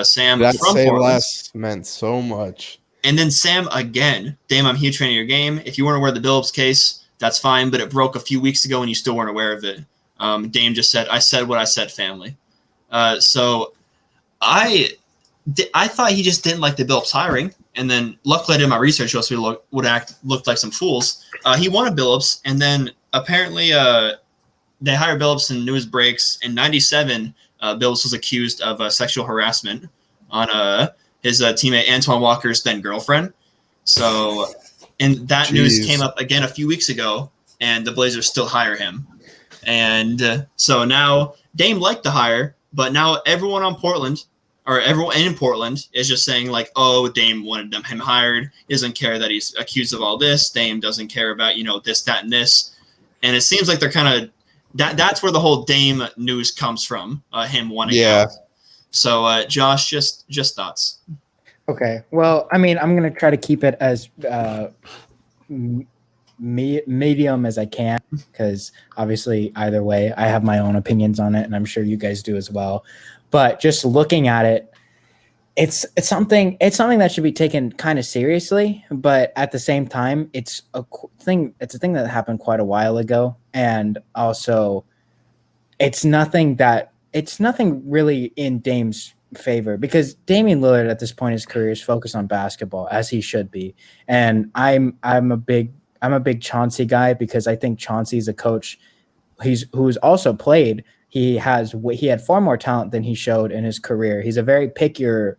Sam that from say Portland. Less meant so much. And then Sam again, Dame, I'm a huge fan of your game. If you weren't aware of the Billups case, that's fine, but it broke a few weeks ago and you still weren't aware of it. Dame just said, I said what I said, family. So I thought he just didn't like the Billups hiring, and then luckily I did my research, else we looked like some fools. He wanted Billups, and then apparently they hired Billups and news breaks. In 97, Billups was accused of sexual harassment on his teammate Antoine Walker's then girlfriend. So, and that news came up again a few weeks ago, and the Blazers still hire him. And so now Dame liked the hire, but now everyone in Portland is just saying like, oh, Dame wanted him hired. He doesn't care that he's accused of all this. Dame doesn't care about, this, that, and this. And it seems like they're kind of that's where the whole Dame news comes from, him wanting out. So, Josh, just thoughts. Okay. Well, I mean, I'm going to try to keep it as medium as I can, because obviously either way, I have my own opinions on it, and I'm sure you guys do as well. But just looking at it, it's something that should be taken kind of seriously, but at the same time, it's a thing that happened quite a while ago, and also it's nothing really in Dame's favor, because Damian Lillard at this point in his career is focused on basketball, as he should be. And I'm a big Chauncey guy, because I think Chauncey's a coach who's also played. He had far more talent than he showed in his career. He's a very pick your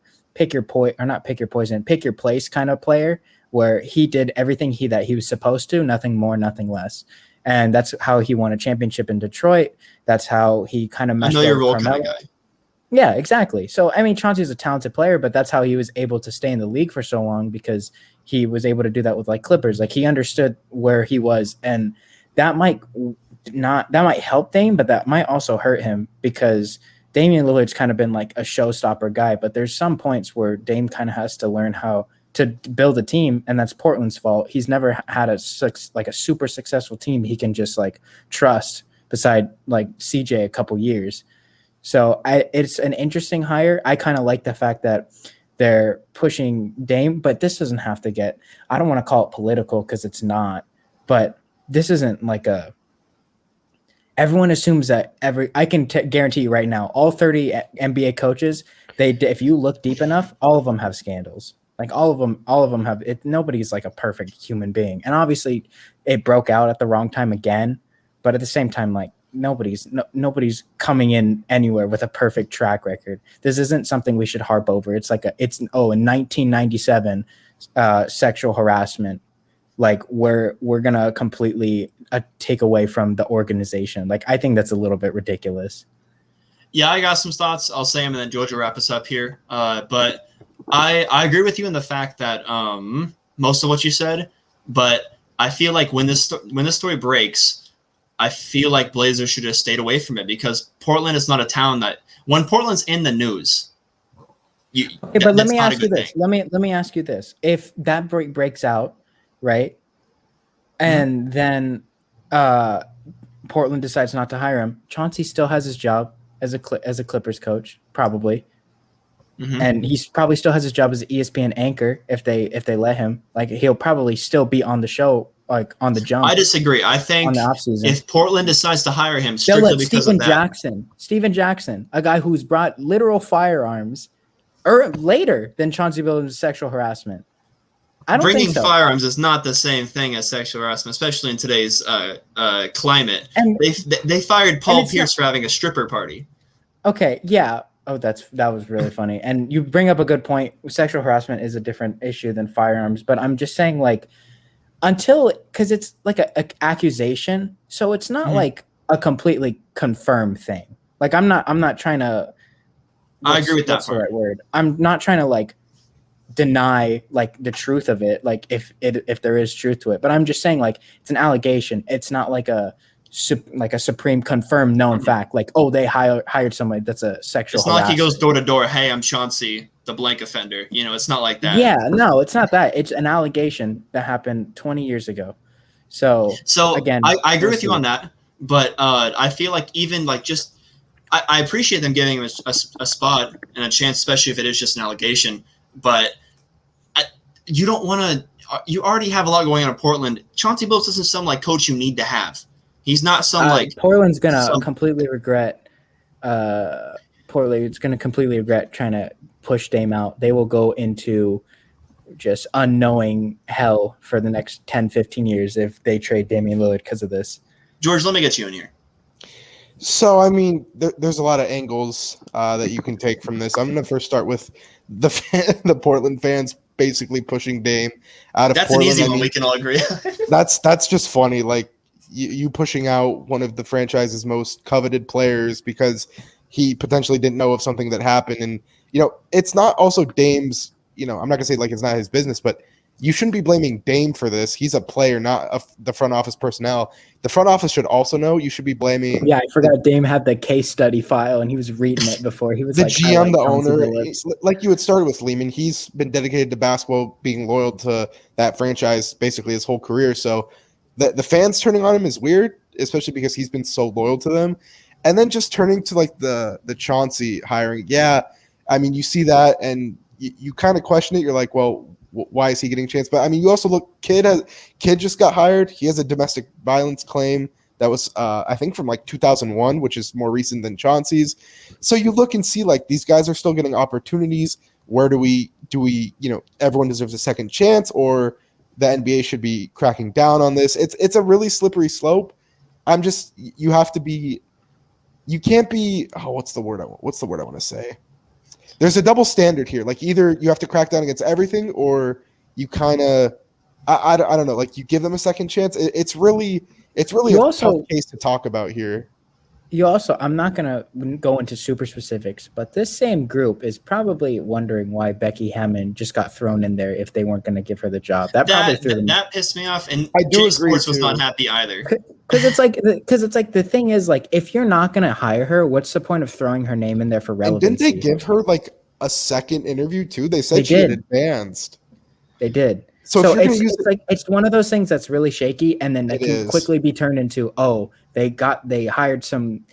place kind of player, where he did everything that he was supposed to, nothing more, nothing less. And that's how he won a championship in Detroit. That's how he kind of meshed up with Carmelo. Kind of guy. Yeah, exactly. So, I mean, Chauncey's a talented player, but that's how he was able to stay in the league for so long, because he was able to do that with like Clippers. Like, he understood where he was, and that might help Dame, but that might also hurt him, because Damian Lillard's kind of been like a showstopper guy, but there's some points where Dame kind of has to learn how to build a team, and that's Portland's fault. He's never had a super successful team he can just like trust beside like CJ a couple years. So it's an interesting hire. I kind of like the fact that they're pushing Dame, but this doesn't have to get, I don't want to call it political, because it's not, but this isn't like everyone assumes that I can guarantee you right now, all 30 NBA coaches, if you look deep enough, all of them have scandals. Like all of them have it. Nobody's like a perfect human being. And obviously it broke out at the wrong time again, but at the same time, like nobody's coming in anywhere with a perfect track record. This isn't something we should harp over. It's like in 1997 sexual harassment. Like we're going to completely take away from the organization. Like, I think that's a little bit ridiculous. Yeah, I got some thoughts. I'll say them, and then George will wrap us up here. But I agree with you in the fact that most of what you said, but I feel like when this story breaks, I feel like Blazers should have stayed away from it, because Portland is not a town that, when Portland's in the news, but let me ask you this. Let me ask you this. If that breaks out, right, and then Portland decides not to hire him, Chauncey still has his job as a Clippers coach, probably. Mm-hmm. And he probably still has his job as an ESPN anchor if they let him. Like, he'll probably still be on the show, like on the jump. I disagree. I think if Portland decides to hire him strictly because of that, Steven Jackson, a guy who's brought literal firearms later than Chauncey Billups' sexual harassment. I don't bringing think so. Firearms is not the same thing as sexual harassment, especially in today's climate. And they fired Paul Pierce for having a stripper party. Okay, yeah. Oh, that was really funny. And you bring up a good point. Sexual harassment is a different issue than firearms, but I'm just saying, like, because it's like an accusation, so it's not like a completely confirmed thing. Like, I'm not trying to. I agree with that part. The right word. I'm not trying to like deny like the truth of it, like if there is truth to it, but I'm just saying, like, it's an allegation. It's not like a supreme confirmed known fact, like, oh, they hired somebody that's a sexual It's not harassment. Like he goes door to door, hey, I'm Chauncey, the blank offender. You know, it's not like that. Yeah, no, it's not that. It's an allegation that happened 20 years ago. So again, I agree with you on that, but I feel like even like just I appreciate them giving him a spot and a chance, especially if it is just an allegation, but you don't want to. You already have a lot going on in Portland. Chauncey Billups isn't some like coach you need to have. He's not some like Portland's gonna completely regret. Portland's gonna completely regret trying to push Dame out. They will go into just unknowing hell for the next 10, 15 years if they trade Damian Lillard because of this. George, let me get you in here. So, I mean, there's a lot of angles that you can take from this. I'm going to first start with the Portland fans basically pushing Dame out of Portland. That's an easy one. We can all agree. That's just funny. Like, you pushing out one of the franchise's most coveted players because he potentially didn't know of something that happened. And, you know, it's not also Dame's, you know, I'm not going to say like it's not his business, but you shouldn't be blaming Dame for this. He's a player, not the front office personnel. The front office should also know. You should be blaming. Yeah, I forgot Dame had the case study file and he was reading it before. He was the like, GM, the Chauncey owner. Billups. Like you had started with Lehman. He's been dedicated to basketball, being loyal to that franchise basically his whole career. So the fans turning on him is weird, especially because he's been so loyal to them. And then just turning to like the Chauncey hiring. Yeah, I mean, you see that and you kind of question it. You're like, well, why is he getting a chance? But I mean, you also look, Kid just got hired. He has a domestic violence claim that was, I think, from like 2001, which is more recent than Chauncey's. So you look and see like these guys are still getting opportunities. Where do we, everyone deserves a second chance, or the NBA should be cracking down on this? It's a really slippery slope. You have to be, you can't be. Oh, what's the word I want to say? There's a double standard here. Like either you have to crack down against everything, or you kind of, I don't know. Like you give them a second chance. It's really tough case to talk about here. You also, I'm not gonna go into super specifics, but this same group is probably wondering why Becky Hammond just got thrown in there if they weren't gonna give her the job. That pissed me off, and I do Jay agree Sports was not happy either. Because it's like the thing is like if you're not gonna hire her, what's the point of throwing her name in there for relevancy? And didn't they give her like a second interview too? They said she had advanced. They did. So it's one of those things that's really shaky, and then that can quickly be turned into they hired some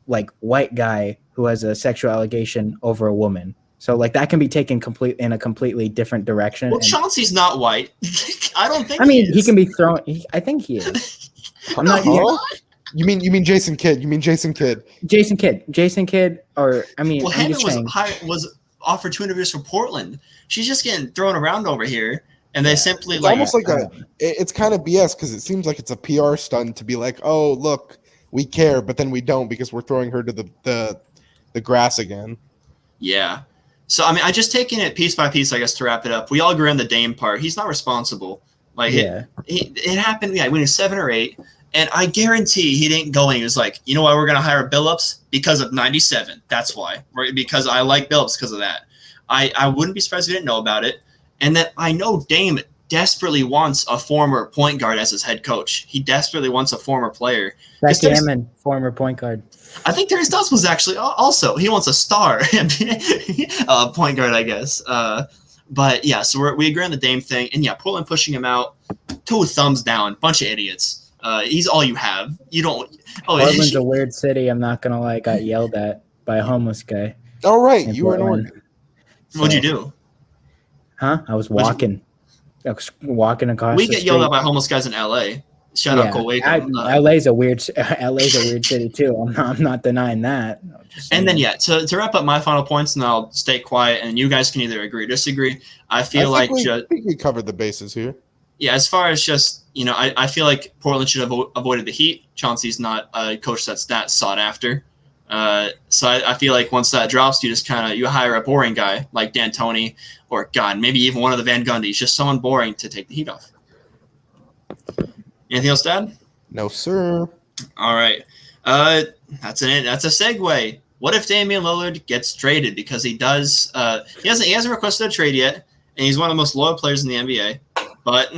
like white guy who has a sexual allegation over a woman. So like that can be taken in a completely different direction. Well, Chauncey's not white. I don't think. I mean, he can be thrown. I think he is. I'm not. You mean Jason Kidd? Jason Kidd, or I mean, well, Hannah was offered 2 interviews for Portland. She's just getting thrown around over here. And they simply it's almost like it's kind of BS because it seems like it's a PR stunt to be like, oh, look, we care, but then we don't because we're throwing her to the grass again. Yeah. So, I mean, I just taking it piece by piece, I guess, to wrap it up. We all agree on the Dame part. He's not responsible. Like, it happened, when he was 7 or 8, and I guarantee he didn't go and he was like, you know why we're going to hire Billups? Because of 97. That's why. Because I like Billups because of that. I wouldn't be surprised if he didn't know about it. And that I know Dame desperately wants a former point guard as his head coach. He desperately wants a former player. Becky Hammond, former point guard. I think Terry Stotts was actually also. He wants a star point guard, I guess. But yeah, so we agree on the Dame thing. And yeah, Portland pushing him out. 2 thumbs down. Bunch of idiots. He's all you have. You don't. Portland's a weird city. I'm not gonna lie. Got yelled at by a homeless guy. All right, you were in Oregon. What'd you do? Huh? I was walking. Across we get yelled at by homeless guys in LA. Shout out Cole Wakem. LA's a weird city too. I'm not denying that. And then to wrap up my final points, and I'll stay quiet, and you guys can either agree or disagree. I think we covered the bases here. Yeah, as far as just I feel like Portland should have avoided the heat. Chauncey's not a coach that's that sought after. So I feel like once that drops, you just you hire a boring guy like D'Antoni, or maybe even one of the Van Gundys, just someone boring to take the heat off. Anything else to add? No, sir. All right. That's it. That's a segue. What if Damian Lillard gets traded? Because he does. He hasn't requested a trade yet, and he's one of the most loyal players in the NBA. But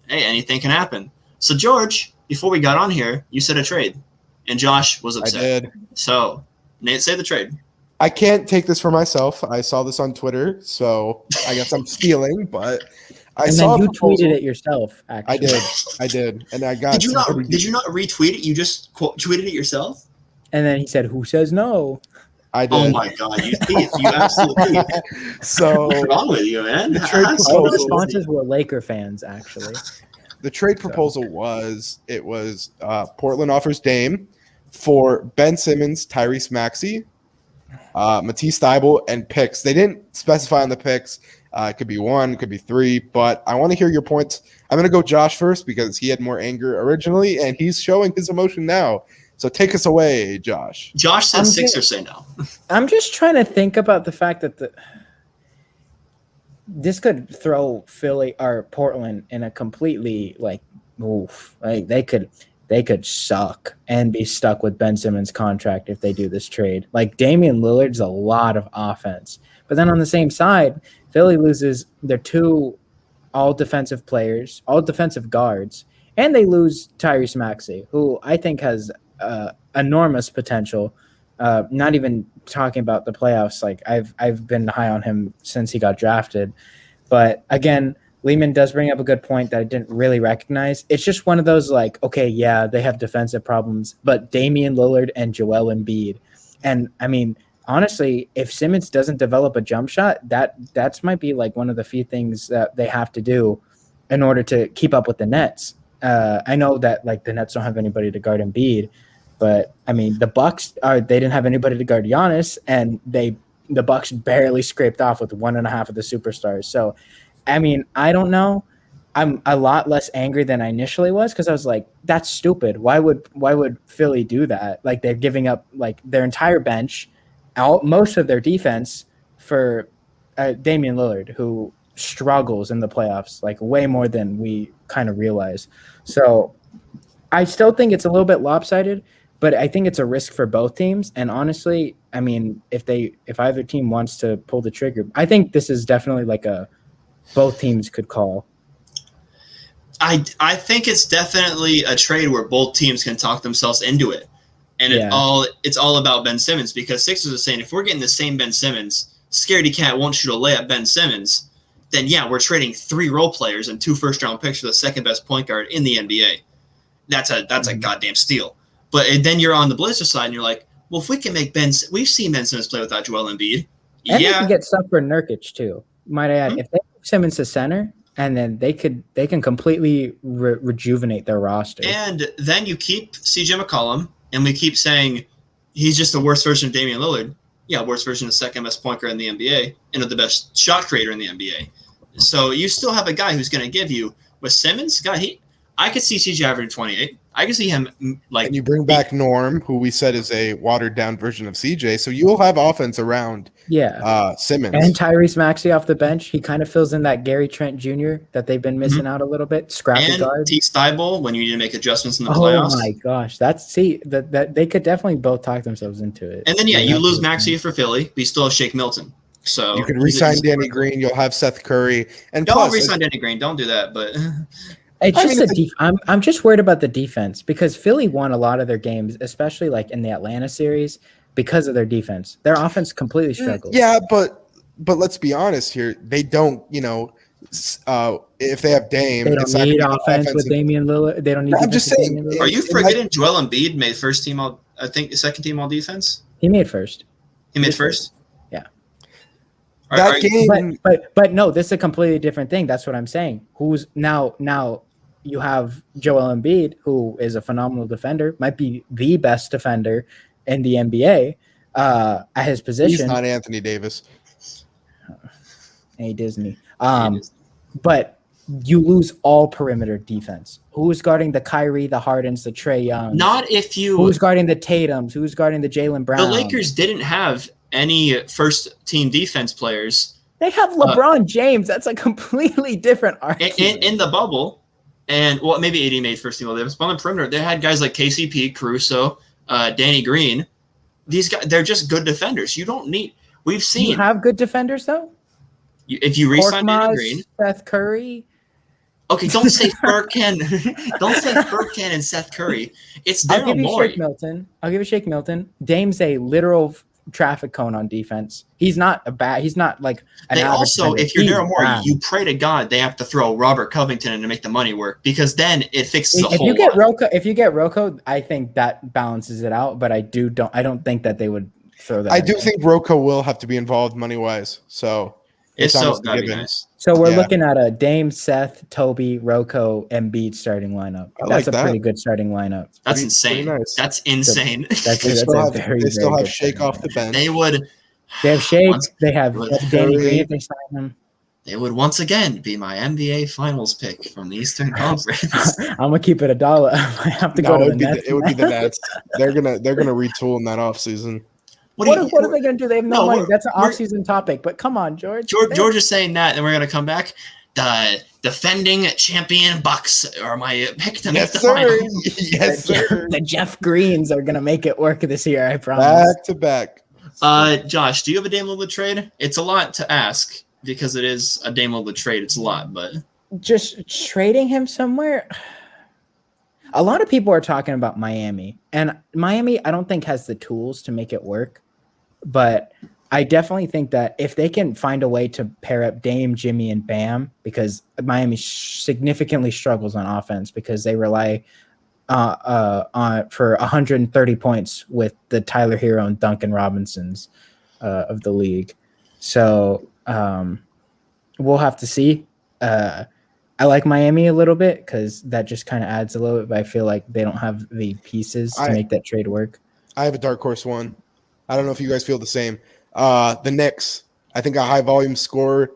hey, anything can happen. So George, before we got on here, you said a trade. And Josh was upset. I did. So, Nate, say the trade. I can't take this for myself. I saw this on Twitter, so I guess I'm stealing. But then you tweeted it yourself. Actually, I did, and I got. Did you not retweet it? You just tweeted it yourself. And then he said, "Who says no?" I did. Oh my God, you thief! You absolutely. So what's wrong with you, man? The sponsors were Laker fans, actually. The trade proposal was Portland offers Dame for Ben Simmons, Tyrese Maxey, Matisse Thybulle, and picks. They didn't specify on the picks. It could be 1, it could be 3, but I want to hear your points. I'm going to go Josh first because he had more anger originally, and he's showing his emotion now. So take us away, Josh. Josh said Sixers say no. I'm just trying to think about the fact that this could throw Philly or Portland in a completely they could suck and be stuck with Ben Simmons' contract if they do this trade. Like Damian Lillard's a lot of offense, but then on the same side, Philly loses their 2 all defensive players, all defensive guards, and they lose Tyrese Maxey, who I think has enormous potential. Not even talking about the playoffs. Like I've been high on him since he got drafted. But again, Lehman does bring up a good point that I didn't really recognize. It's just one of those like, okay, yeah, they have defensive problems, but Damian Lillard and Joel Embiid. And I mean, honestly, if Simmons doesn't develop a jump shot, that's might be like one of the few things that they have to do in order to keep up with the Nets. I know that like the Nets don't have anybody to guard Embiid, but I mean the Bucks they didn't have anybody to guard Giannis, and the Bucks barely scraped off with 1.5 of the superstars. So, I mean, I don't know. I'm a lot less angry than I initially was because I was like, that's stupid. Why would Philly do that? Like they're giving up like their entire bench, most of their defense for Damian Lillard, who struggles in the playoffs like way more than we kind of realize. So I still think it's a little bit lopsided, but I think it's a risk for both teams. And honestly, I mean, if either team wants to pull the trigger, I think this is definitely like both teams could call. I think it's definitely a trade where both teams can talk themselves into it. And it's all about Ben Simmons, because Sixers are saying if we're getting the same Ben Simmons, Scaredy Cat won't shoot a layup Ben Simmons, then yeah, we're trading 3 role players and 2 first-round picks for the second best point guard in the NBA. That's a goddamn steal. But then you're on the Blazers side and you're like, well, if we can make we've seen Ben Simmons play without Joel Embiid. And they can get stuff for Nurkic too. Might I add, if they move Simmons to center, and then they can completely rejuvenate their roster. And then you keep CJ McCollum, and we keep saying he's just the worst version of Damian Lillard. Yeah, worst version of the second best point guard in the NBA, and of the best shot creator in the NBA. So you still have a guy who's going to give you with Simmons. God, I could see CJ averaging 28. I could see him like. And you bring back Norm, who we said is a watered down version of CJ. So you'll have offense around. Simmons and Tyrese Maxey off the bench. He kind of fills in that Gary Trent Jr. that they've been missing out a little bit. Scrappy guard. T. Steibel when you need to make adjustments in the playoffs. Oh my gosh, that they could definitely both talk themselves into it. And then you lose Maxey for Philly, but you still have Shake Milton. So you can re-sign Danny Green. You'll have Seth Curry, and don't re-sign Danny Green. Don't do that, but. It's just I'm just worried about the defense, because Philly won a lot of their games, especially like in the Atlanta series, because of their defense. Their offense completely struggled. Yeah, but let's be honest here. They don't, if they have Dame, they don't need offense with Damian Lillard. They don't need. I'm just saying. Are you forgetting Joel Embiid made first team all? I think second team all defense. He made first. He made first. Yeah. That game, but no, this is a completely different thing. That's what I'm saying. Who's now you have Joel Embiid, who is a phenomenal defender, might be the best defender in the NBA at his position. He's not Anthony Davis. Hey, Disney. But you lose all perimeter defense. Who's guarding the Kyrie, the Hardens, the Trae Youngs? Not if you. Who's guarding the Tatums? Who's guarding the Jaylen Brown? The Lakers didn't have any first-team defense players. They have LeBron James. That's a completely different argument. In the bubble. And, well, maybe AD made first team all defense. But on the perimeter, they had guys like KCP, Caruso, Danny Green. These guys, they're just good defenders. You don't need – we've seen – you have good defenders, though? If you re-sign Danny Green – Seth Curry. Okay, don't say Furkan. Don't say Furkan and Seth Curry. It's Daryl Morey. I'll give you Shake Milton. Dame's a literal traffic cone on defense. He's not like an they average also, defender. if you're Daryl Morey, you pray to God they have to throw Robert Covington in to make the money work, because then it fixes the whole lot. If you get Rocco, I think that balances it out. But I don't think that they would throw that. I do think Rocco will have to be involved money wise. So it's gotta be nice. So we're looking at a Dame, Seth, Toby, Rocco, Embiid starting lineup. That's a pretty good starting lineup. That's insane. Nice. That's insane. They still have Shake off the bench. They have Shake. They have Danny Green if they sign him. They would once again be my NBA Finals pick from the Eastern Conference. I'm gonna keep it $1. I have to go to the Nets. It would be the Nets. They're gonna retool in that offseason. What are they going to do? They have no money. That's an off-season topic. But come on, George. George is saying that, and we're going to come back. The defending champion Bucks are my pick to make the finals. Yes, sir. The Jeff Greens are going to make it work this year, I promise. Back to back. Josh, do you have a Dame Lillard trade? It's a lot to ask because it is a Dame Lillard trade. It's a lot, but just trading him somewhere. A lot of people are talking about Miami, and Miami I don't think has the tools to make it work, but I definitely think that if they can find a way to pair up Dame, Jimmy, and Bam, because Miami significantly struggles on offense because they rely on for 130 points with the Tyler Hero and Duncan Robinsons of the league. So we'll have to see. I like Miami a little bit because that just kind of adds a little bit, but I feel like they don't have the pieces to make that trade work. I have a dark horse one. I don't know if you guys feel the same. The Knicks. I think a high volume scorer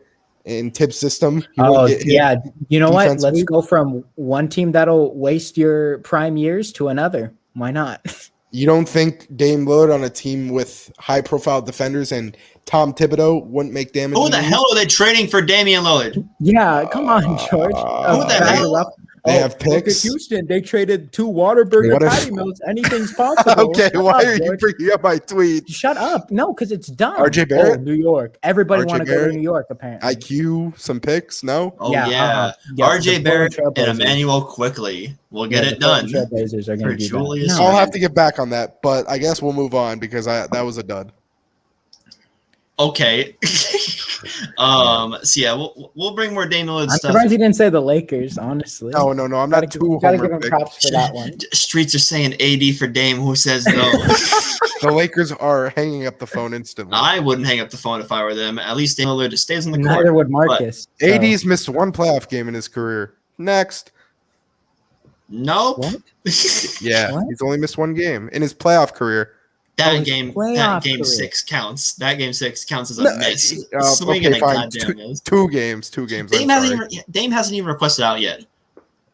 in Tibbs' system. Yeah. You know what? Let's go from one team that'll waste your prime years to another. Why not? You don't think Dame Lillard on a team with high profile defenders and Tom Thibodeau wouldn't make damage? Who the hell are they trading for Damian Lillard? Yeah, come on, George. Who the hell? They have picks. Houston, they traded 2 Whataburger patty melts. Anything's possible. Okay, why are you bringing up my tweet? Shut up. No, because it's done. RJ Barrett? New York. Everybody want to go to New York, apparently. IQ, some picks? No? Oh, yeah. RJ Barrett and Emmanuel Quickly. We'll get it done. Trailblazers are going to do that. I'll have to get back on that, but I guess we'll move on because that was a dud. Okay. So yeah, we'll bring more Dame Lillard stuff. I'm surprised you didn't say the Lakers, honestly. No, I'm not too gotta give him props for that one. Streets are saying AD for Dame. Who says no? The Lakers are hanging up the phone instantly. I wouldn't hang up the phone if I were them. At least Dame Lillard stays on the court. Neither would Marcus. AD's missed one playoff game in his career. Next. No. What? Yeah, what? He's only missed one game in his playoff career. That game 6 counts. That game 6 counts as a miss. Swinging okay, fine. Two games. Dame hasn't even requested out yet,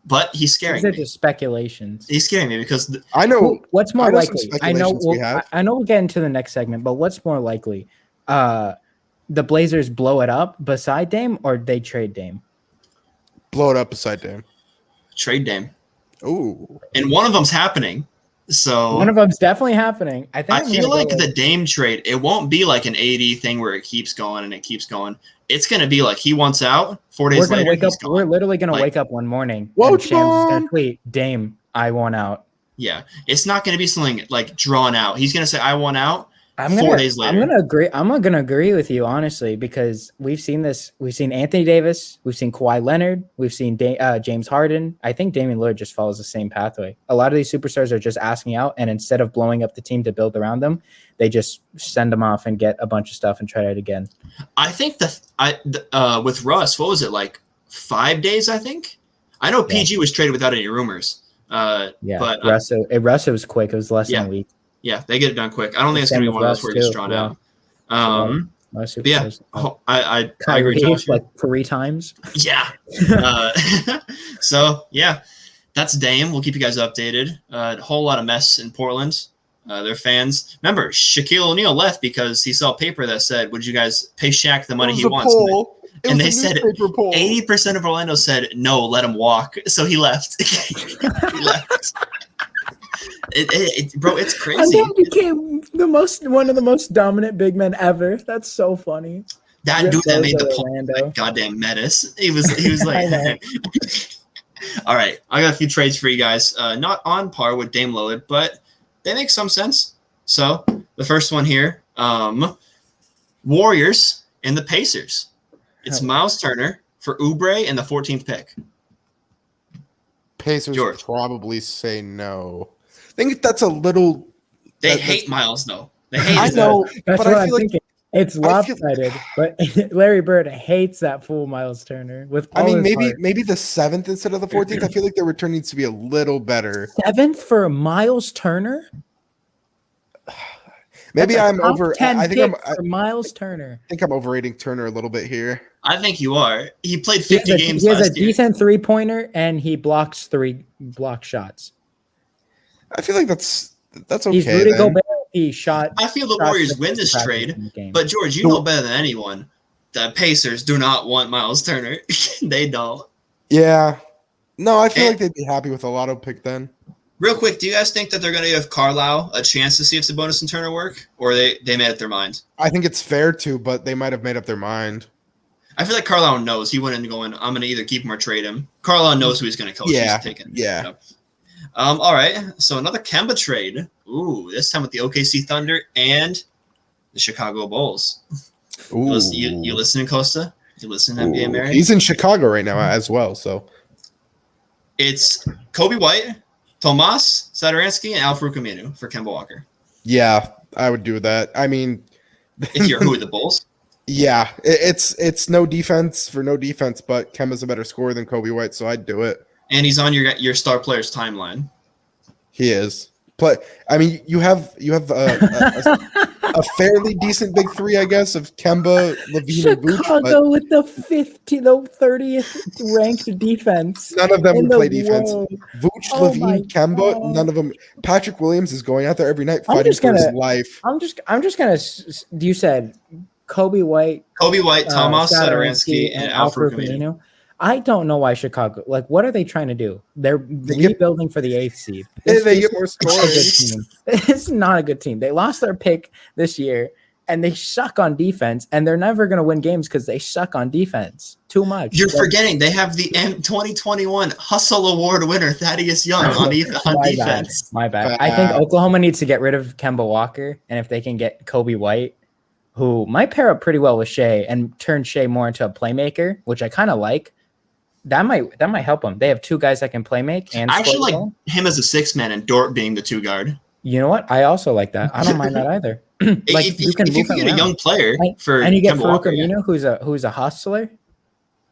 but he's scaring me. These are just speculations. He's scaring me because I know what's more likely. I know we'll get into the next segment, but what's more likely? The Blazers blow it up beside Dame, or they trade Dame? Blow it up beside Dame. Trade Dame. Ooh, and one of them's happening. So one of them's definitely happening. I feel like the Dame trade, it won't be like an AD thing where it keeps going and it keeps going. It's gonna be like he wants out. 4 days later, we're literally gonna wake up one morning and Shams is gonna tweet, Dame, I want out. Yeah, it's not gonna be something like drawn out. He's gonna say, I want out. 4 days later, I'm gonna agree with you honestly because we've seen this. We've seen Anthony Davis, we've seen Kawhi Leonard, we've seen James Harden. I think Damian Lillard just follows the same pathway. A lot of these superstars are just asking out, and instead of blowing up the team to build around them, they just send them off and get a bunch of stuff and try it again. I think with Russ, what was it like 5 days? I think I know PG was traded without any rumors. But Russ was quick. It was less than a week. Yeah, they get it done quick. I don't think it's going to be one of those where it gets drawn out. I agree, Josh. Like 3 times. Yeah. So, yeah, that's Dame. We'll keep you guys updated. A whole lot of mess in Portland. Their fans. Remember, Shaquille O'Neal left because he saw a paper that said, would you guys pay Shaq the money he wants? And they said 80% of Orlando said, no, let him walk. So he left. He left. Bro, it's crazy. And he became one of the most dominant big men ever. That's so funny. That dude that made the point, like, goddamn menace. He was like, all right, I got a few trades for you guys. Not on par with Dame Lillard, but they make some sense. So the first one here, Warriors and the Pacers. It's Miles Turner for Oubre and the 14th pick. Pacers probably say no. I think that's a little. They hate Miles, though. They hate. I know. That's what I'm thinking. It's lopsided, but Larry Bird hates that fool Miles Turner. Maybe the 7th instead of the 14th. I feel like their return needs to be a little better. 7th for Miles Turner. Maybe I'm over. I think for Miles Turner. I think I'm overrating Turner a little bit here. I think you are. He played 50 games. He has a decent 3-pointer, and he blocks 3 block shots. I feel like that's okay. He's Rudy Gobert. He shot. I feel the Warriors win this trade, but George, you know better than anyone. The Pacers do not want Miles Turner. They don't. Yeah. No, I feel like they'd be happy with a lotto pick then. Real quick, do you guys think that they're going to give Carlisle a chance to see if Sabonis and Turner work, or they made up their mind? I think it's fair to, but they might have made up their mind. I feel like Carlisle knows he went in going, I'm going to either keep him or trade him. Carlisle knows who he's going to coach. Yeah, He's taking. yeah. All right. So another Kemba trade. Ooh, this time with the OKC Thunder and the Chicago Bulls. Ooh. You listening, Costa? You listening, NBA Mary? He's in Chicago right now as well. So it's Kobe White, Tomas Satoransky, and Al-Farouq Aminu for Kemba Walker. Yeah, I would do that. I mean, if you're who, the Bulls? Yeah, it's no defense for no defense, but Kemba's a better scorer than Kobe White, so I'd do it. And he's on your star players timeline. He is. But I mean, you have a fairly decent big three, I guess, of Kemba, Levine, and Vooch. Chicago with the 30th ranked defense. None of them play defense. World. Vooch, Levine, Kemba, God. none of them. Patrick Williams is going out there every night fighting for his life. I'm just gonna. You said Kobe White, Tomas Satoransky, and Al-Farouq Aminu. I don't know why Chicago. Like, what are they trying to do? They're rebuilding for the 8th seed. They get more scorers. It's not a good team. They lost their pick this year, and they suck on defense. And they're never going to win games because they suck on defense too much. You're forgetting they have the 2021 Hustle Award winner Thaddeus Young on defense. My bad. I think Oklahoma needs to get rid of Kemba Walker, and if they can get Kobe White, who might pair up pretty well with Shea and turn Shea more into a playmaker, which I kind of like. That might help them. They have two guys that can play make and I actually like him as a 6-man and Dort being the 2 guard. You know what? I also like that. I don't mind that either. Like if you can get a young player and you get Kemba Walker, Aminu, who's a hustler,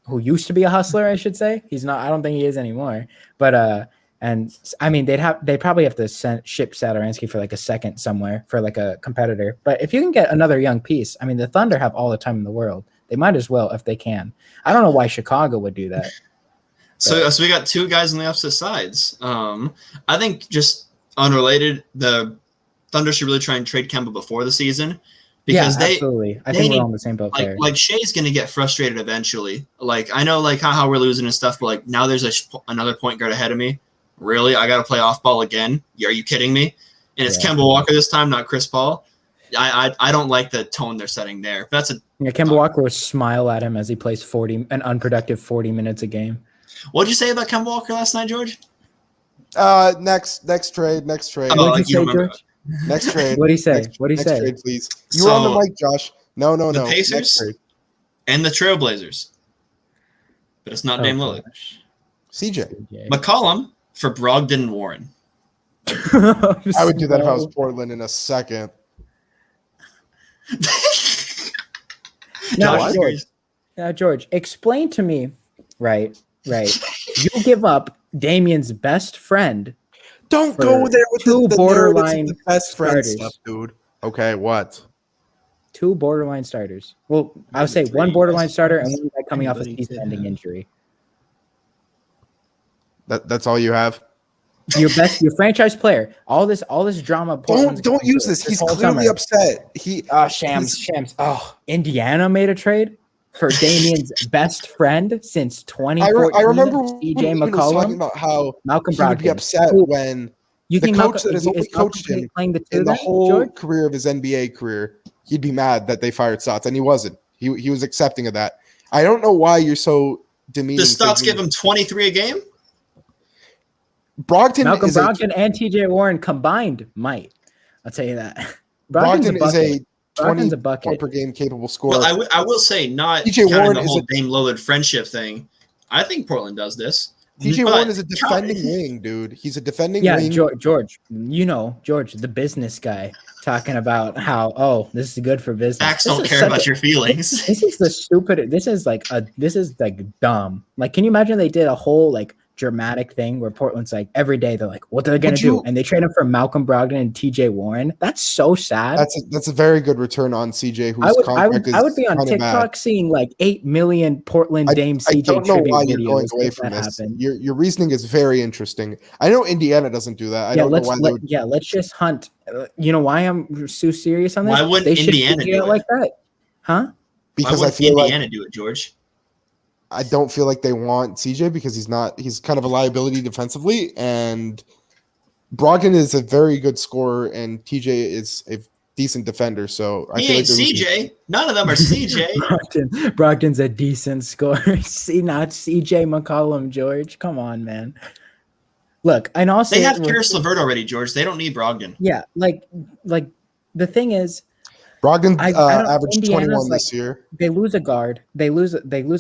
who used to be a hustler, I should say. He's not. I don't think he is anymore. But and I mean they probably have to ship Satoransky for like a second somewhere for like a competitor. But if you can get another young piece, I mean the Thunder have all the time in the world. They might as well if they can. I don't know why Chicago would do that. So we got 2 guys on the opposite sides. I think just unrelated, the Thunder should really try and trade Kemba before the season because absolutely. I think we're on the same boat there. Like Shea's going to get frustrated eventually. Like I know like how we're losing and stuff, but like now there's another point guard ahead of me. Really, I got to play off ball again? Are you kidding me? And it's Kemba Walker this time, not Chris Paul. I don't like the tone they're setting there. But Kemba Walker will smile at him as he plays an unproductive 40 minutes a game. What did you say about Kemba Walker last night, George? Next trade. Oh, what did you say, George? Next trade. What did he say? What did he say? Trade, please. You were on the mic, Josh. No. The Pacers and the Trailblazers. But it's not Dame Lillard. CJ. McCollum for Brogdon and Warren. I would do that if I was Portland in a second. George, explain to me, right. You give up Damian's best friend. Don't go there with two borderline the best friend starters. stuff, dude. Okay, what? 2 borderline starters. Well, I would say 1 borderline starter and 1 guy coming off a season-ending injury. That's all you have? Your franchise player. All this drama. Don't use this. He's clearly upset. Shams. Oh, Indiana made a trade for Damian's best friend since 2014. I remember CJ McCollum was talking about how Malcolm he would be upset when you the think coach that has only coached him playing in the whole career of his NBA career, he'd be mad that they fired Stotts, and he wasn't. He was accepting of that. I don't know why you're so demeaning. Does Stotts give him 23 a game? Malcolm Brogdon and TJ Warren combined might. I'll tell you that. Brogdon is a 20 bucket per game capable scorer. Well, I will say not TJ Warren the whole Dame Lillard friendship thing. I think Portland does this. TJ Warren is a defending wing, dude. He's a defending wing. George, George, the business guy, talking about how this is good for business. Facts don't care about your feelings. This is the stupid. This is like dumb. Like, can you imagine they did a whole like dramatic thing where Portland's like every day they're like, what are they gonna do? And they trade him for Malcolm Brogdon and TJ Warren. That's so sad. That's a very good return on CJ. Whose contract is I would be on TikTok seeing like 8 million Portland Dame CJ. I don't know why you're going away from this. Your reasoning is very interesting. I know Indiana doesn't do that. I don't know why. Let's just hunt. You know why I'm so serious on this? Why wouldn't Indiana do it like that? Huh? Because I feel Indiana do it, George. I don't feel like they want CJ because he's kind of a liability defensively, and Brogdon is a very good scorer, and TJ is a decent defenders. So I He feel ain't like CJ. None of them are CJ. Brogdon's a decent scorer. See, not CJ McCollum, George. Come on, man. Look, and also They have Karis LeVert already, George. They don't need Brogdon. Yeah, like the thing is, Brogdon I don't, averaged Indiana's 21 this year. They lose a guard. They lose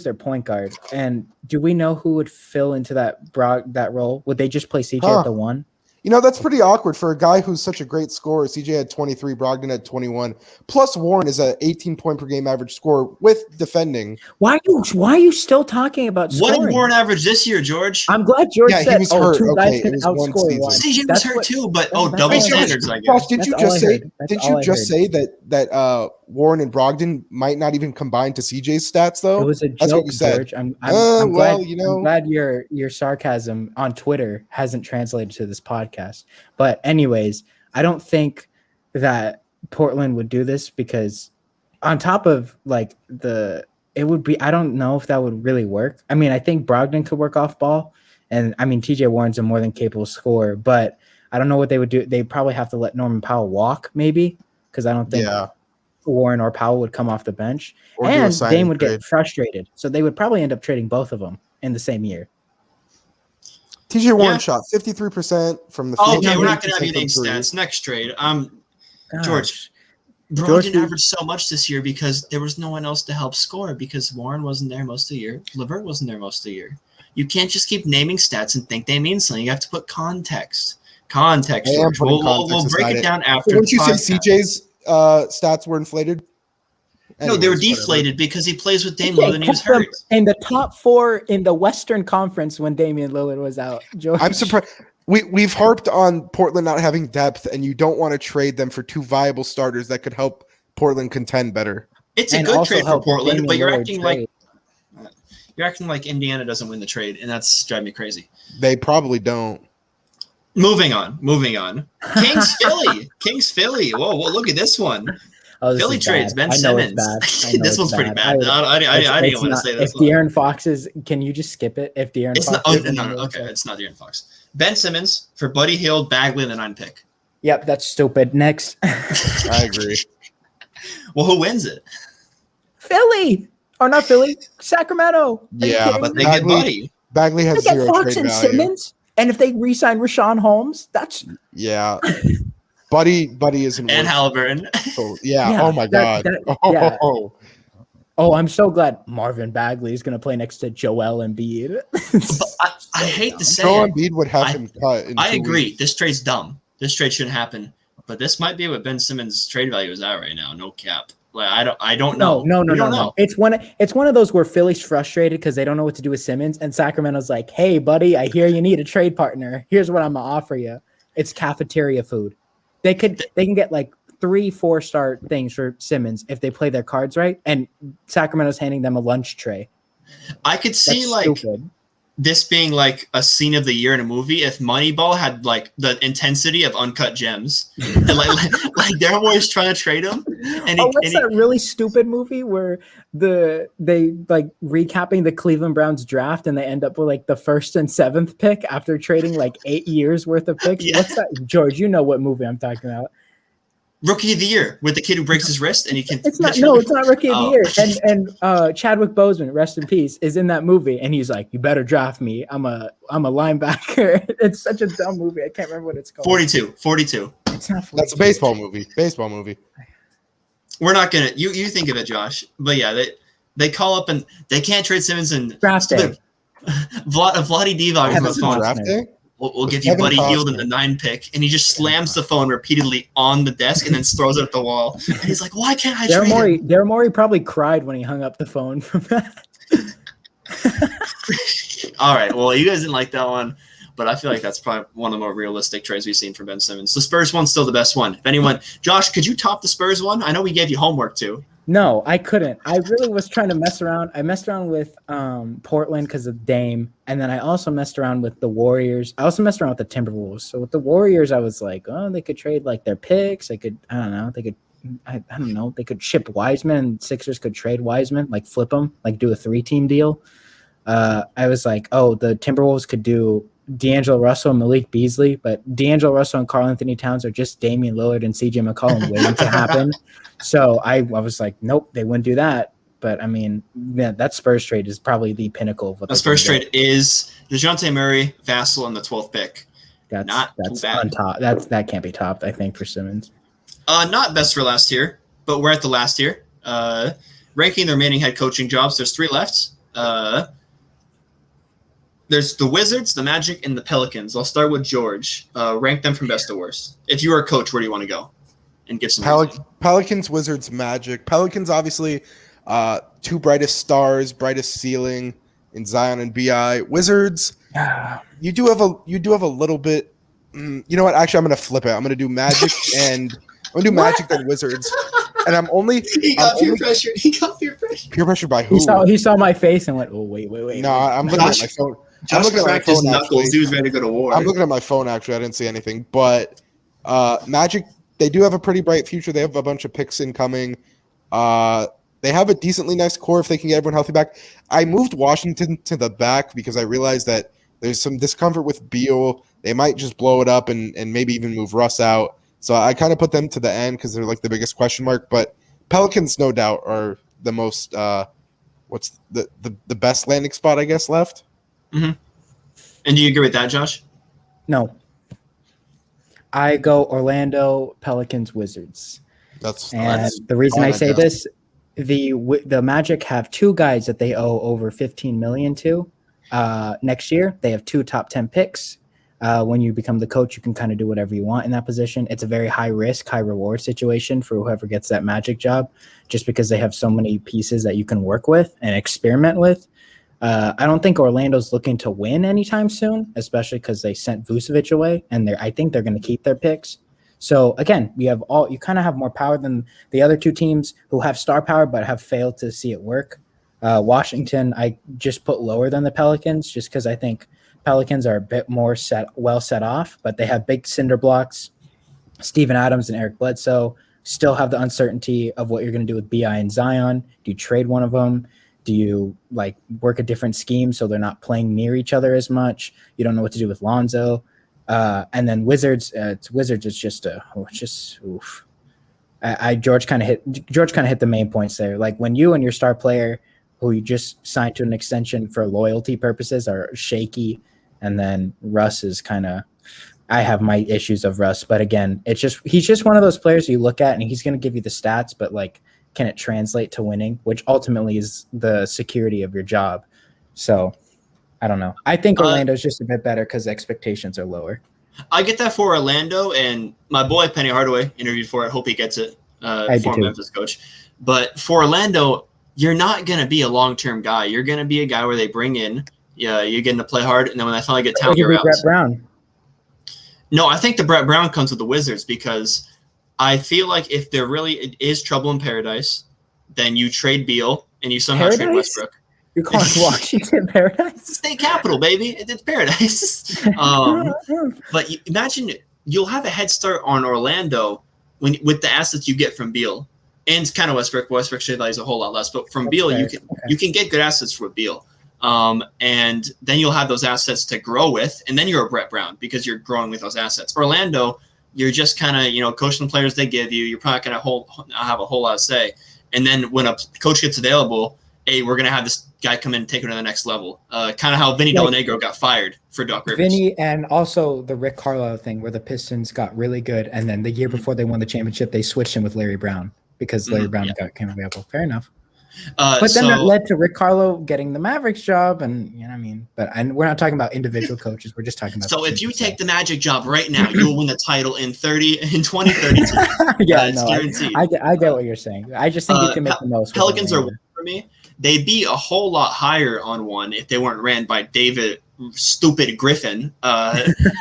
their point guard. And do we know who would fill into that role? Would they just play CJ at the 1? You know, that's pretty awkward for a guy who's such a great scorer. CJ had 23, Brogdon had 21. Plus, Warren is an 18-point per game average scorer with defending. Why are you still talking about scoring? What did Warren average this year, George? I'm glad George said, he was hurt. two guys Okay, can outscore one. CJ was hurt too, but double standards, I guess. Josh, didn't you just say that Warren and Brogdon might not even combine to CJ's stats, though? It was a That's joke, what you said. George. I'm glad your sarcasm on Twitter hasn't translated to this podcast. But anyways, I don't think that Portland would do this because on top of it would be, I don't know if that would really work. I mean, I think Brogdon could work off ball, and I mean, TJ Warren's a more than capable scorer, but I don't know what they would do. They probably have to let Norman Powell walk, maybe, because I don't think Warren or Powell would come off the bench, and Dame would get frustrated. So they would probably end up trading both of them in the same year. TJ Warren shot 53% from the field. Okay, we're not going to have anything stats. Next trade. George, Brogdon averaged so much this year because there was no one else to help score because Warren wasn't there most of the year. LeVert wasn't there most of the year. You can't just keep naming stats and think they mean something. You have to put context. George. We'll break it down after. Didn't you say CJ's stats were inflated? Anyways, no, they were deflated because he plays with Dame Lillard and he was hurt. In the top 4 in the Western Conference when Damian Lillard was out. George. I'm surprised. We've harped on Portland not having depth, and you don't want to trade them for 2 viable starters that could help Portland contend better. It's a good trade for Portland, but you're acting like Indiana doesn't win the trade, and that's driving me crazy. They probably don't. Moving on. Kings Philly. Whoa, look at this one. Philly trades Ben Simmons. This one's pretty bad. I didn't want to say this. If De'Aaron Fox is, can you just skip it? If De'Aaron Fox, it's not De'Aaron Fox. Ben Simmons for Buddy Hield, Bagley, the 9 pick. Yep, that's stupid. Next. I agree. Well, who wins it? Philly, or not Philly? Sacramento. Yeah, but they get Buddy. Bagley has 0 Fox trade and value. Simmons, and if they re-sign Rashawn Holmes, that's Buddy isn't. And Halliburton. Oh my God. Oh, I'm so glad Marvin Bagley is going to play next to Joel Embiid. I hate to say Joel Embiid would have him cut. I agree. Weeks. This trade's dumb. This trade shouldn't happen. But this might be what Ben Simmons' trade value is at right now. No cap. Like I don't know. No. It's one of those where Philly's frustrated because they don't know what to do with Simmons, and Sacramento's like, "Hey, buddy, I hear you need a trade partner. Here's what I'm gonna offer you. It's cafeteria food. They can get like 3 4-star things for Simmons if they play their cards right, and Sacramento's handing them a lunch tray. I could see stupid. This being like a scene of the year in a movie if Moneyball had like the intensity of Uncut Gems, and like they're always trying to trade him. And what's that really stupid movie where they like recapping the Cleveland Browns draft and they end up with like the 1st and 7th pick after trading like 8 years worth of picks? Yeah. What's that, George? You know what movie I'm talking about? Rookie of the Year with the kid who breaks his wrist and he can. It's not Rookie of the Year. And Chadwick Boseman, rest in peace, is in that movie, and he's like, "You better draft me. I'm a linebacker." It's such a dumb movie. I can't remember what it's called. 42. It's not 42. That's a baseball movie. We're not gonna. You think of it, Josh. But yeah, they call up and they can't trade Simmons and draft day. Vlade Divac is on the phone. We'll give you Buddy Hield in the 9 pick, and he just slams the phone repeatedly on the desk and then throws it at the wall. And he's like, "Why can't I trade him?" Daryl Morey probably cried when he hung up the phone from that. All right, well, you guys didn't like that one, but I feel like that's probably one of the more realistic trades we've seen for Ben Simmons. The Spurs one's still the best one. If anyone, Josh, could you top the Spurs one? I know we gave you homework too. No, I couldn't. I really was trying to mess around. I messed around with Portland because of Dame, and then I also messed around with the Warriors. I also messed around with the Timberwolves. So with the Warriors, I was like, oh, they could trade like their picks. They could, I don't know. They could ship Wiseman, and Sixers could trade Wiseman, like flip them, like do a 3-team deal. I was like, oh, the Timberwolves could do D'Angelo Russell and Malik Beasley, but D'Angelo Russell and Karl Anthony Towns are just Damian Lillard and CJ McCollum waiting to happen. So I was like, nope, they wouldn't do that. But I mean, yeah, that Spurs trade is probably the pinnacle of what the Spurs trade is DeJounte Murray, Vassell, and the 12th pick. That's too bad. on top. That can't be topped, I think, for Simmons. Not best for last year, but we're at the last year. Ranking the remaining head coaching jobs, there's 3 left. There's the Wizards, the Magic, and the Pelicans. I'll start with George. Rank them from best to worst. If you were a coach, where do you want to go? And give some Pelicans, Wizards, Magic. Pelicans, obviously, 2 brightest stars, brightest ceiling in Zion and Bi. Wizards, you do have a little bit. You know what? Actually, I'm going to flip it. I'm going to do Magic and I'm going to do Magic then Wizards. And I'm only He got peer pressure. peer pressure by who? He saw my face and went, oh wait. No, I'm looking at my phone. Josh cracked his knuckles. He was ready to go to war. I'm looking at my phone, actually. I didn't see anything. But Magic, they do have a pretty bright future. They have a bunch of picks incoming. They have a decently nice core if they can get everyone healthy back. I moved Washington to the back because I realized that there's some discomfort with Beal. They might just blow it up and maybe even move Russ out. So I kind of put them to the end because they're like the biggest question mark. But Pelicans, no doubt, are the most what's the best landing spot, I guess, left. Mm-hmm. And do you agree with that, Josh? No. I go Orlando, Pelicans, Wizards. That's the reason I say this, the Magic have 2 guys that they owe over $15 million to next year. They have 2 top 10 picks. When you become the coach, you can kind of do whatever you want in that position. It's a very high risk, high reward situation for whoever gets that Magic job, just because they have so many pieces that you can work with and experiment with. I don't think Orlando's looking to win anytime soon, especially because they sent Vucevic away, and I think they're going to keep their picks. So again, you kind of have more power than the other 2 teams who have star power but have failed to see it work. Washington, I just put lower than the Pelicans, just because I think Pelicans are a bit more set off, but they have big cinder blocks. Steven Adams and Eric Bledsoe still have the uncertainty of what you're going to do with Bi and Zion. Do you trade one of them? Do you work a different scheme so they're not playing near each other as much? You don't know what to do with Lonzo. And then Wizards, it's just oof. George kind of hit the main points there. Like when you and your star player, who you just signed to an extension for loyalty purposes, are shaky, and then Russ is kind of. I have my issues of Russ, but again, he's just one of those players you look at and he's going to give you the stats, but can it translate to winning, which ultimately is the security of your job. So I don't know. I think Orlando's just a bit better because expectations are lower. I get that for Orlando, and my boy Penny Hardaway interviewed for it. Hope he gets it. Former Memphis coach. But for Orlando, you're not going to be a long-term guy. You're going to be a guy where they bring in, you're getting to play hard, and then when they finally get talent, you're out. Brett Brown. No, I think the Brett Brown comes with the Wizards because I feel like if there really is trouble in paradise, then you trade Beal and you somehow trade Westbrook. You're calling Washington paradise? State capital, baby. It's paradise. But imagine you'll have a head start on Orlando with the assets you get from Beal and kind of Westbrook. Westbrook should use a whole lot less, but from Beal, you can get good assets for Beal. And then you'll have those assets to grow with, and then you're a Brett Brown because you're growing with those assets. Orlando, you're just kind of, coaching the players they give you. You're probably going to have a whole lot of say. And then when a coach gets available, hey, we're going to have this guy come in and take it to the next level. Kind of how Vinny Dellanegro got fired for Doc Rivers. Vinny, and also the Rick Carlisle thing where the Pistons got really good, and then the year before they won the championship, they switched him with Larry Brown because Larry Brown came available. Fair enough. But then that led to Rick Carlisle getting the Mavericks job, and you know what I mean. But we're not talking about individual coaches. We're just talking about. So if you take the Magic job right now, you will win the title in 2032. Yeah, it's guaranteed. I get what you're saying. I just think you can make the most. Pelicans are one for me. They'd be a whole lot higher on one if they weren't ran by David Stupid Griffin.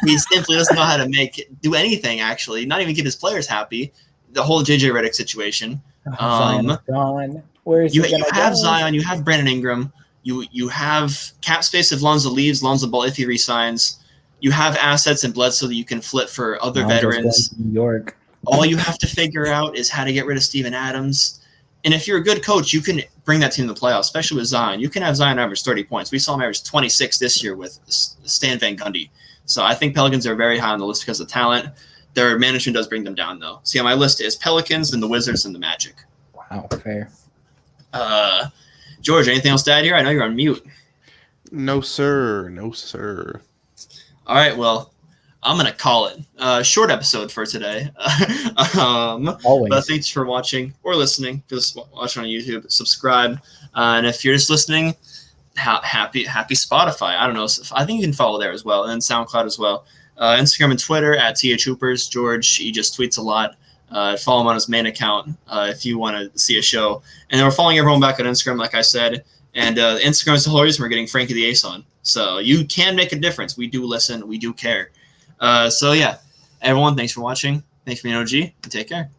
He simply doesn't know how to do anything. Actually, not even keep his players happy. The whole JJ Redick situation. Gone. Where is you have Zion, you have Brandon Ingram, you have cap space if Lonzo leaves, Lonzo Ball if he resigns. You have assets and Bledsoe that you can flip for other veterans. New York. All you have to figure out is how to get rid of Steven Adams. And if you're a good coach, you can bring that team to the playoffs, especially with Zion. You can have Zion average 30 points. We saw him average 26 this year with Stan Van Gundy. So I think Pelicans are very high on the list because of talent. Their management does bring them down, though. See, on my list is Pelicans and the Wizards and the Magic. Wow, fair. George, anything else to add here? I know you're on mute. No, sir. No, sir. All right, well, I'm going to call it. Short episode for today. Always. But thanks for watching or listening. If you're just watching on YouTube, subscribe. And if you're just listening, happy Spotify. I don't know. I think you can follow there as well, and SoundCloud as well. Instagram and Twitter at THHoopers. George, he just tweets a lot. Follow him on his main account if you want to see a show. And then we're following everyone back on Instagram, like I said. And Instagram is the whole reason we're getting Frankie the Ace on. So you can make a difference. We do listen. We do care. So, yeah, everyone, thanks for watching. Thanks for being OG, and take care.